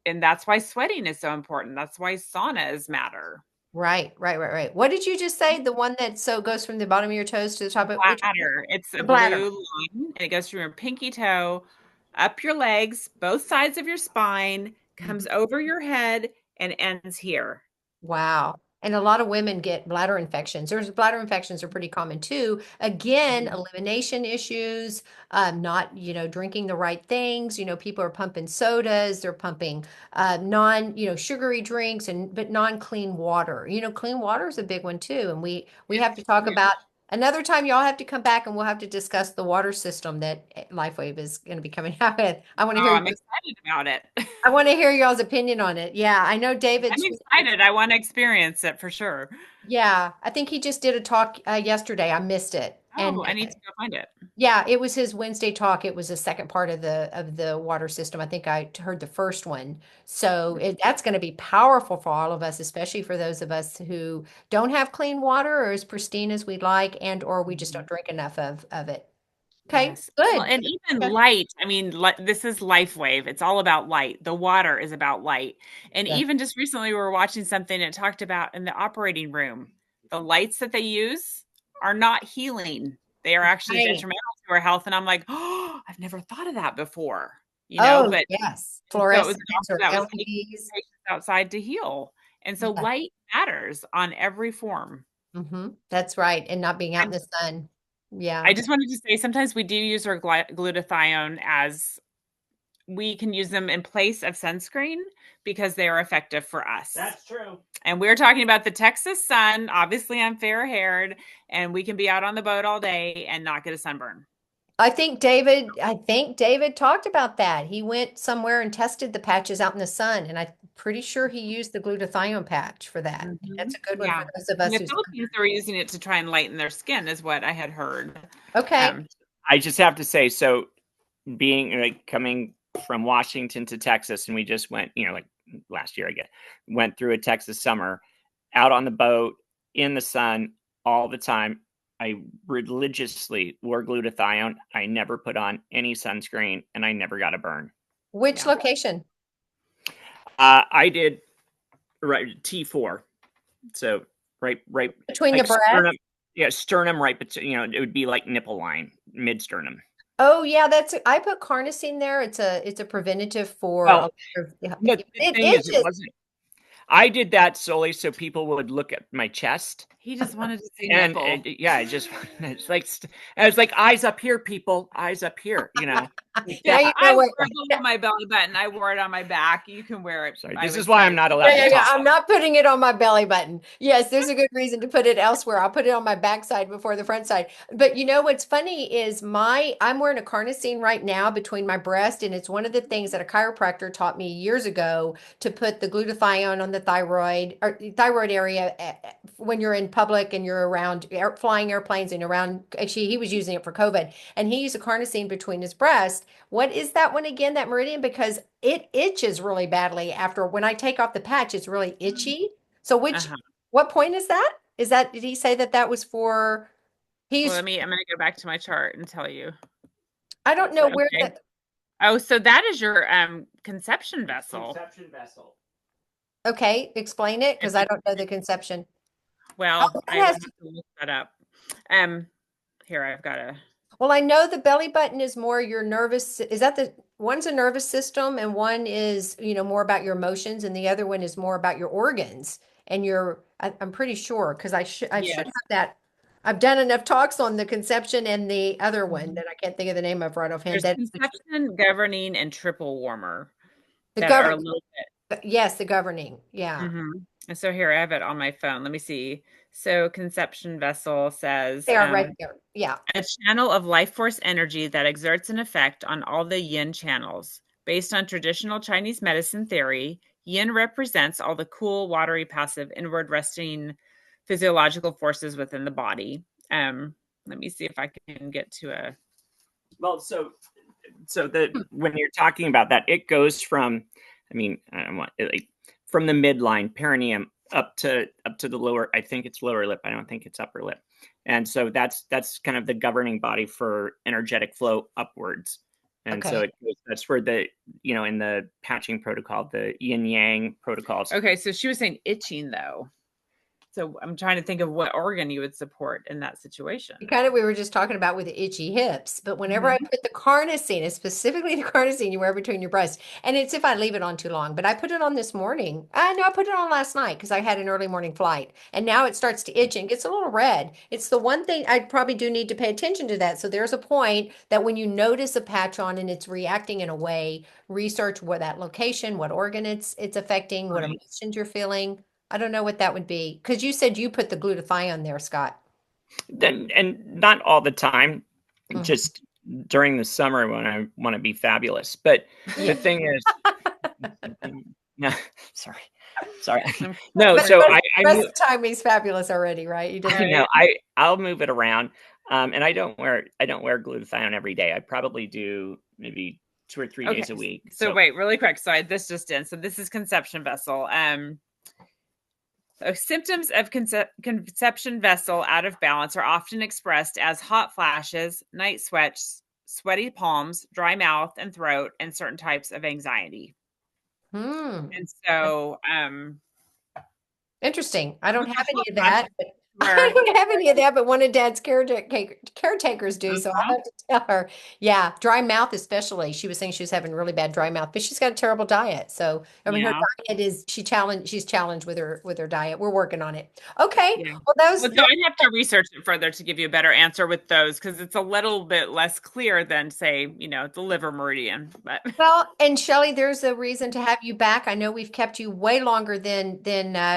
and that's why sweating is so important. That's why saunas matter. Right, right, right, right. What did you just say? The one that so goes from the bottom of your toes to the top of which Bladder, it's a the bladder. blue line and it goes from your pinky toe up your legs, both sides of your spine, comes Mhm. over your head and ends here. Wow. And a lot of women get bladder infections. There's bladder infections are pretty common too. Again, Mhm. elimination issues, not, drinking the right things. People are pumping sodas, they're pumping sugary drinks but non-clean water. Clean water is a big one too. And we have to It's talk about huge. another time y'all have to come back and we'll have to discuss the water system that Lifewave is going to be coming out with. I want to Oh, hear I'm excited about it. I want to hear y'all's opinion on it. Yeah, I know I'm David's. excited. I want to experience it for sure. Yeah, I think he just did a talk yesterday. I missed it. Oh, And I need to go find it. yeah, it was his Wednesday talk. It was the second part of the water system. I think I heard the first one. So that's going to be powerful for all of us, especially for those of us who don't have clean water or as pristine as we'd like, and or we just don't Mhm. drink enough of it. Okay, Yes. Well, good. and even Okay. light. I mean, this is Lifewave. It's all about light. The water is about light. And Good. even just recently, we were watching something that talked about in the operating room, the lights that they use are not healing. They are actually Right. detrimental to our health. And I'm like, oh, I've never thought of that before, Oh, but yes. so it was a Fluorescents doctor or that was taking LEDs. patients outside to heal. And so Yeah. light matters on every form. That's right. And not being out in And the sun. Yeah. I just wanted to say sometimes we do use our glutathione as we can use them in place of sunscreen because they are effective for us. That's true. And we're talking about the Texas sun. Obviously, I'm fair haired and we can be out on the boat all day and not get a sunburn. I think David talked about that. He went somewhere and tested the patches out in the sun, and I'm pretty sure he used the glutathione patch for that. That's a good one for Yeah. those of In us the who. Philippines, they were using it to try and lighten their skin, is what I had heard. Okay. I just have to say, so being like coming from Washington to Texas, and we just went, like last year, I guess, went through a Texas summer out on the boat in the sun all the time. I religiously wore glutathione. I never put on any sunscreen, and I never got a burn. Which location? I did right T4, so right Between like the breast? sternum, sternum right, but it would be like nipple line, mid sternum. Oh yeah, I put carnosine there. It's a preventative for. Well, it the thing is, it itches. wasn't. I did that solely so people would look at my chest. He just wanted to see And nipple. it's like eyes up here, people, eyes up here, Now I wore it on my belly button. I wore it on my back. You can wear it. Sorry, this is why I'm not allowed to Yeah. talk. I'm not putting it on my belly button. Yes, there's a good reason to put it elsewhere. I'll put it on my backside before the front side. But what's funny is I'm wearing a carnosine right now between my breast, and it's one of the things that a chiropractor taught me years ago to put the glutathione on the thyroid area when you're in public and you're around flying airplanes and around. Actually, he was using it for COVID, and he used a carnosine between his breast. What is that one again, that meridian? Because it itches really badly after when I take off the patch, it's really itchy. So what point is that? Did he say that was for, well, I'm going to go back to my chart and tell you. I don't know where so that is your conception vessel. Conception vessel. Okay, explain it because I don't know the conception. Well, I have to look that up. Here I've got a. Well, I know the belly button is more your nervous. Is that one's a nervous system and one is, more about your emotions and the other one is more about your organs and I'm pretty sure because I should have that. I've done enough talks on the conception and the other one that I can't think of the name of right offhand. There's conception, governing, and triple warmer. The are a little bit. Yes, the governing. Yeah. Mm-hmm. And so here I have it on my phone. Let me see. So conception vessel says they are right there. Yeah. A channel of life force energy that exerts an effect on all the yin channels. Based on traditional Chinese medicine theory, yin represents all the cool, watery, passive, inward resting physiological forces within the body. Let me see if I can get to a. Well, so when you're talking about that, it goes from, from the midline perineum up to the lower. I think it's lower lip. I don't think it's upper lip. And so that's kind of the governing body for energetic flow upwards. And so that's where in the patching protocol, the yin yang protocols. Okay, so she was saying itching though. So I'm trying to think of what organ you would support in that situation. We were just talking about with the itchy hips, but whenever I put the carnosine, it's specifically the carnosine you wear between your breasts, and it's if I leave it on too long, but I put it on this morning. I put it on last night because I had an early morning flight, and now it starts to itch and gets a little red. It's the one thing I probably do need to pay attention to that. So there's a point that when you notice a patch on and it's reacting in a way, research what that location, what organ it's affecting, what emotions you're feeling. I don't know what that would be because you said you put the glutathione there, Scott. And not all the time, just during the summer when I want to be fabulous. But the thing is, no, sorry. No, but so the rest of the time he's fabulous already, right? You didn't. I'll move it around, and I don't wear glutathione every day. I probably do maybe 2 or 3 days a week. So wait, really quick. So this just in. So this is conception vessel. So symptoms of conception vessel out of balance are often expressed as hot flashes, night sweats, sweaty palms, dry mouth and throat, and certain types of anxiety. And so, interesting. I don't have any of that. I don't have any of that, but one of Dad's caretakers do. So I'll Uh-huh. have to tell her. Yeah, dry mouth especially. She was saying she was having really bad dry mouth, but she's got a terrible diet. So I mean, her Yeah. diet is she's challenged with her diet. We're working on it. Okay. Yeah. Well, Well, so I'd have to research it further to give you a better answer with those because it's a little bit less clear than, say, the liver meridian. But well, and Shelly, there's a reason to have you back. I know we've kept you way longer than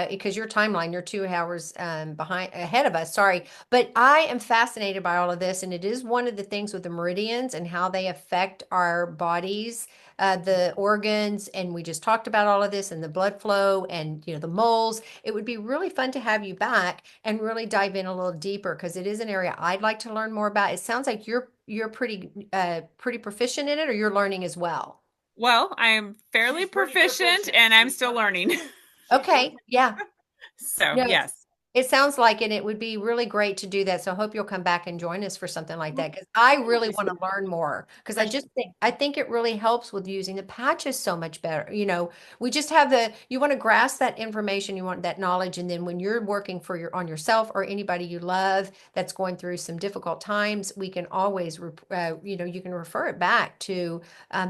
because your timeline, you're 2 hours behind ahead of us. Sorry, but I am fascinated by all of this, and it is one of the things with the meridians and how they affect our bodies, the organs, and we just talked about all of this and the blood flow and the moles. It would be really fun to have you back and really dive in a little deeper because it is an area I'd like to learn more about. It sounds like you're pretty proficient in it, or you're learning as well. well, I'm fairly proficient and I'm still learning. Okay, yeah. So, No, yes. it sounds like it. It would be really great to do that. So I hope you'll come back and join us for something like that because I really want to learn more because I think it really helps with using the patches so much better. We just have you want to grasp that information, you want that knowledge, and then when you're working on yourself or anybody you love that's going through some difficult times, we can always you can refer it back to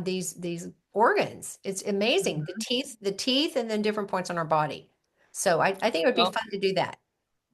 these organs. It's amazing. The teeth, and then different points on our body. So I think it would be Well, fun to do that.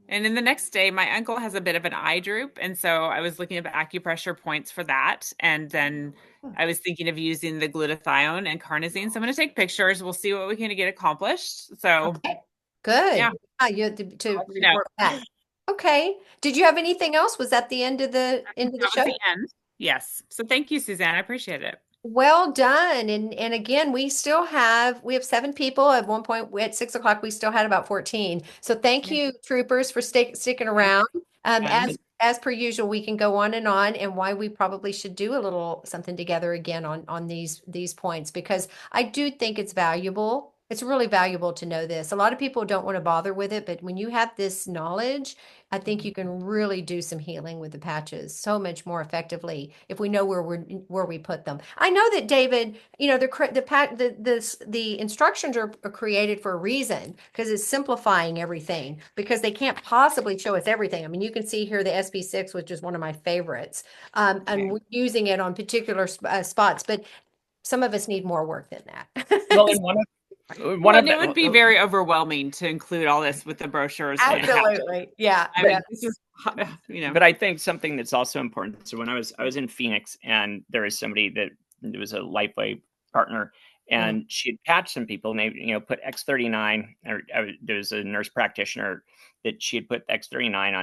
and then the next day, my uncle has a bit of an eye droop. And so I was looking at acupressure points for that. And then I was thinking of using the glutathione and carnosine. So I'm going to take pictures. We'll see what we can get accomplished. So, Okay, good. yeah. You had to I'll let you know. report back. Okay. Did you have anything else? Was that the end of the That was show? the end. Yes. So thank you, Suzanne. I appreciate it. Well done. And again, we have 7 people. At one point at 6 o'clock, we still had about 14. So thank Yeah. you, troopers, for sticking around. Fun. As per usual, we can go on and why we probably should do a little something together again on these points because I do think it's valuable. It's really valuable to know this. A lot of people don't want to bother with it, but when you have this knowledge, I think you can really do some healing with the patches so much more effectively if we know where we put them. I know that David, the instructions are created for a reason because it's simplifying everything because they can't possibly show us everything. I mean, you can see here the SP6, which is one of my favorites, and we're using it on particular spots, but some of us need more work than that. Well, and one of it would be very overwhelming to include all this with the brochures. Absolutely. Yeah. I mean, this is, But I think something that's also important. So when I was in Phoenix, and there was somebody that was a Lifewave partner, and she had patched some people, and they put X39. Or there was a nurse practitioner that she had put X39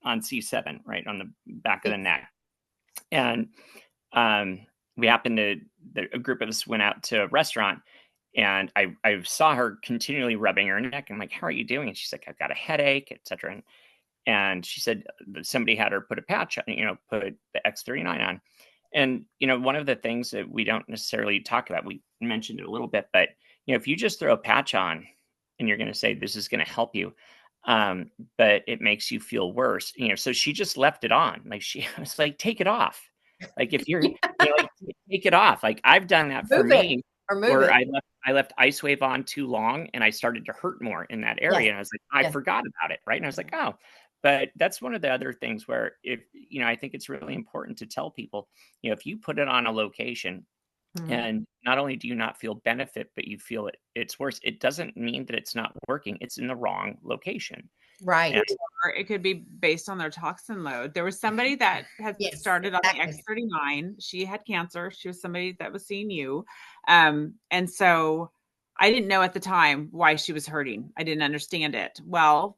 on C7, right on the back of the neck, and we happened to a group of us went out to a restaurant. And I saw her continually rubbing her neck. I'm like, how are you doing? And she's like, I've got a headache, etc. And she said somebody had her put a patch on, put the X39 on. And, one of the things that we don't necessarily talk about, we mentioned it a little bit, but, if you just throw a patch on and you're going to say this is going to help you, but it makes you feel worse, so she just left it on. Like she was like, take it off. Like if you're, like, take it off. Like I've done that for me. Or I left Ice Wave on too long and I started to hurt more in that area. And I was like, I forgot about it. Right. And I was like, oh, but that's one of the other things where I think it's really important to tell people, if you put it on a location and not only do you not feel benefit, but you feel it's worse, it doesn't mean that it's not working. It's in the wrong location. Right. Or it could be based on their toxin load. There was somebody that had started on the X39. She had cancer. She was somebody that was seeing you. And so I didn't know at the time why she was hurting. I didn't understand it. Well,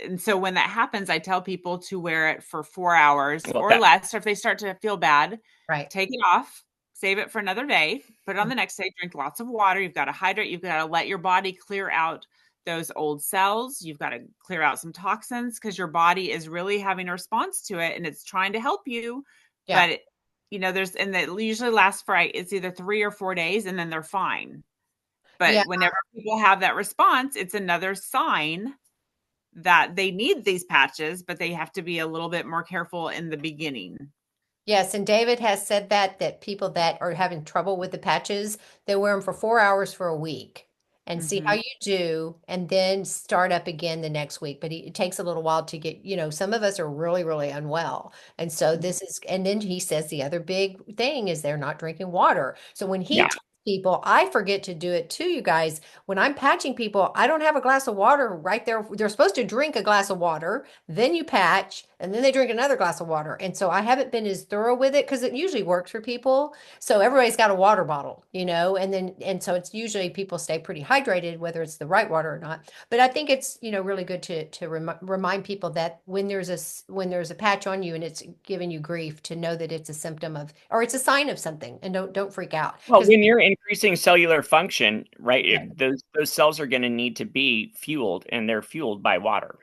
and so when that happens, I tell people to wear it for 4 hours or less. Or if they start to feel bad, take it off, save it for another day, put it on the next day, drink lots of water. You've got to hydrate. You've got to let your body clear out those old cells. You've got to clear out some toxins because your body is really having a response to it and it's trying to help you. Yeah. But and that usually lasts for it's either 3 or 4 days and then they're fine. But whenever people have that response, it's another sign that they need these patches, but they have to be a little bit more careful in the beginning. Yes, and David has said that people that are having trouble with the patches, they wear them for 4 hours for a week. and see how you do, and then start up again the next week. But it takes a little while to get, some of us are really, really unwell. And so and then he says the other big thing is they're not drinking water. So when he Yeah. tells people, I forget to do it too, you guys. When I'm patching people, I don't have a glass of water right there. They're supposed to drink a glass of water, then you patch, and then they drink another glass of water. And so I haven't been as thorough with it because it usually works for people. So everybody's got a water bottle, and so it's usually people stay pretty hydrated, whether it's the right water or not. But I think it's, really good to remind people that when there's a patch on you and it's giving you grief, to know that it's a symptom of, or it's a sign of something, and don't freak out. Well, when you're increasing cellular function, right, those cells are going to need to be fueled, and they're fueled by water.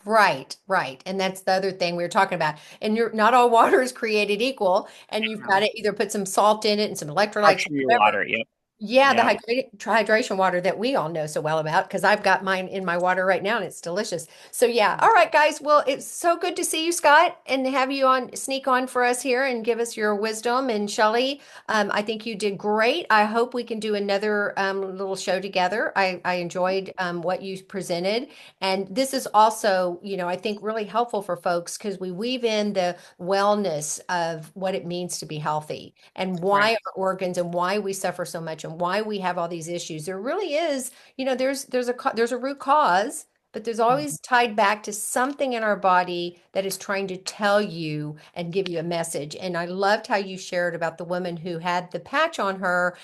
Right, right. And that's the other thing we were talking about. And not all water is created equal, and you've got to either put some salt in it and some electrolytes, Structure your whatever. water, yep. Yeah, the hydration water that we all know so well about, because I've got mine in my water right now and it's delicious. So yeah, all right, guys. Well, it's so good to see you, Scott, and have you sneak on for us here and give us your wisdom. And Shelly, I think you did great. I hope we can do another little show together. I enjoyed what you presented, and this is also, I think really helpful for folks because we weave in the wellness of what it means to be healthy and why our organs and why we suffer so much and why we have all these issues. There really is, there's a root cause, but there's always tied back to something in our body that is trying to tell you and give you a message. And I loved how you shared about the woman who had the patch on her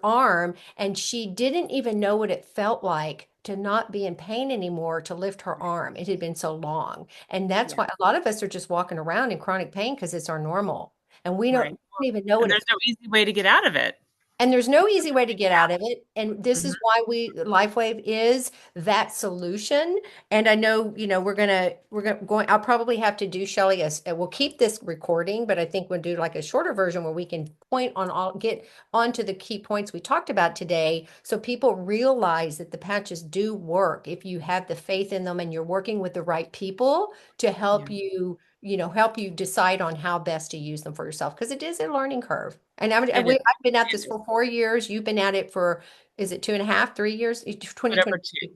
arm, and she didn't even know what it felt like to not be in pain anymore, to lift her arm. It had been so long. And that's why a lot of us are just walking around in chronic pain because it's our normal. And we don't even know what there's no easy way to get out of it. And there's no easy way to get out of it. And this is why Lifewave is that solution. And I know, I'll probably have to do, Shelly, we'll keep this recording, but I think we'll do like a shorter version where we can get onto the key points we talked about today. So people realize that the patches do work if you have the faith in them and you're working with the right people to help you decide on how best to use them for yourself, because it is a learning curve. And I've been at this for 4 years. You've been at it for, is it 2.5, 3 years? 2022.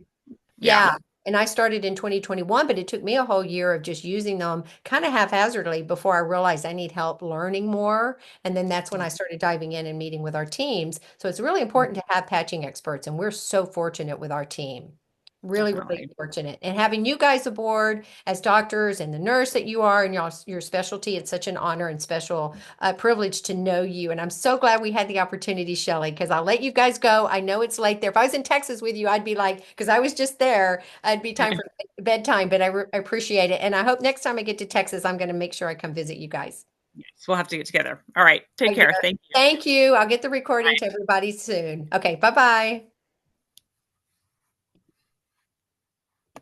Yeah. And I started in 2021, but it took me a whole year of just using them kind of haphazardly before I realized I need help learning more. And then that's when I started diving in and meeting with our teams. So it's really important to have patching experts. And we're so fortunate with our team. Really, really fortunate. And having you guys aboard as doctors and the nurse that you are and your specialty, it's such an honor and special privilege to know you. And I'm so glad we had the opportunity, Shelly, because I'll let you guys go. I know it's late there. If I was in Texas with you, I'd be like, because I was just there, I'd be time for bedtime, but I appreciate it. And I hope next time I get to Texas, I'm going to make sure I come visit you guys. Yes, we'll have to get together. All right. Take care. Thank you. Thank you. I'll get the recording to everybody soon. Okay. Bye-bye.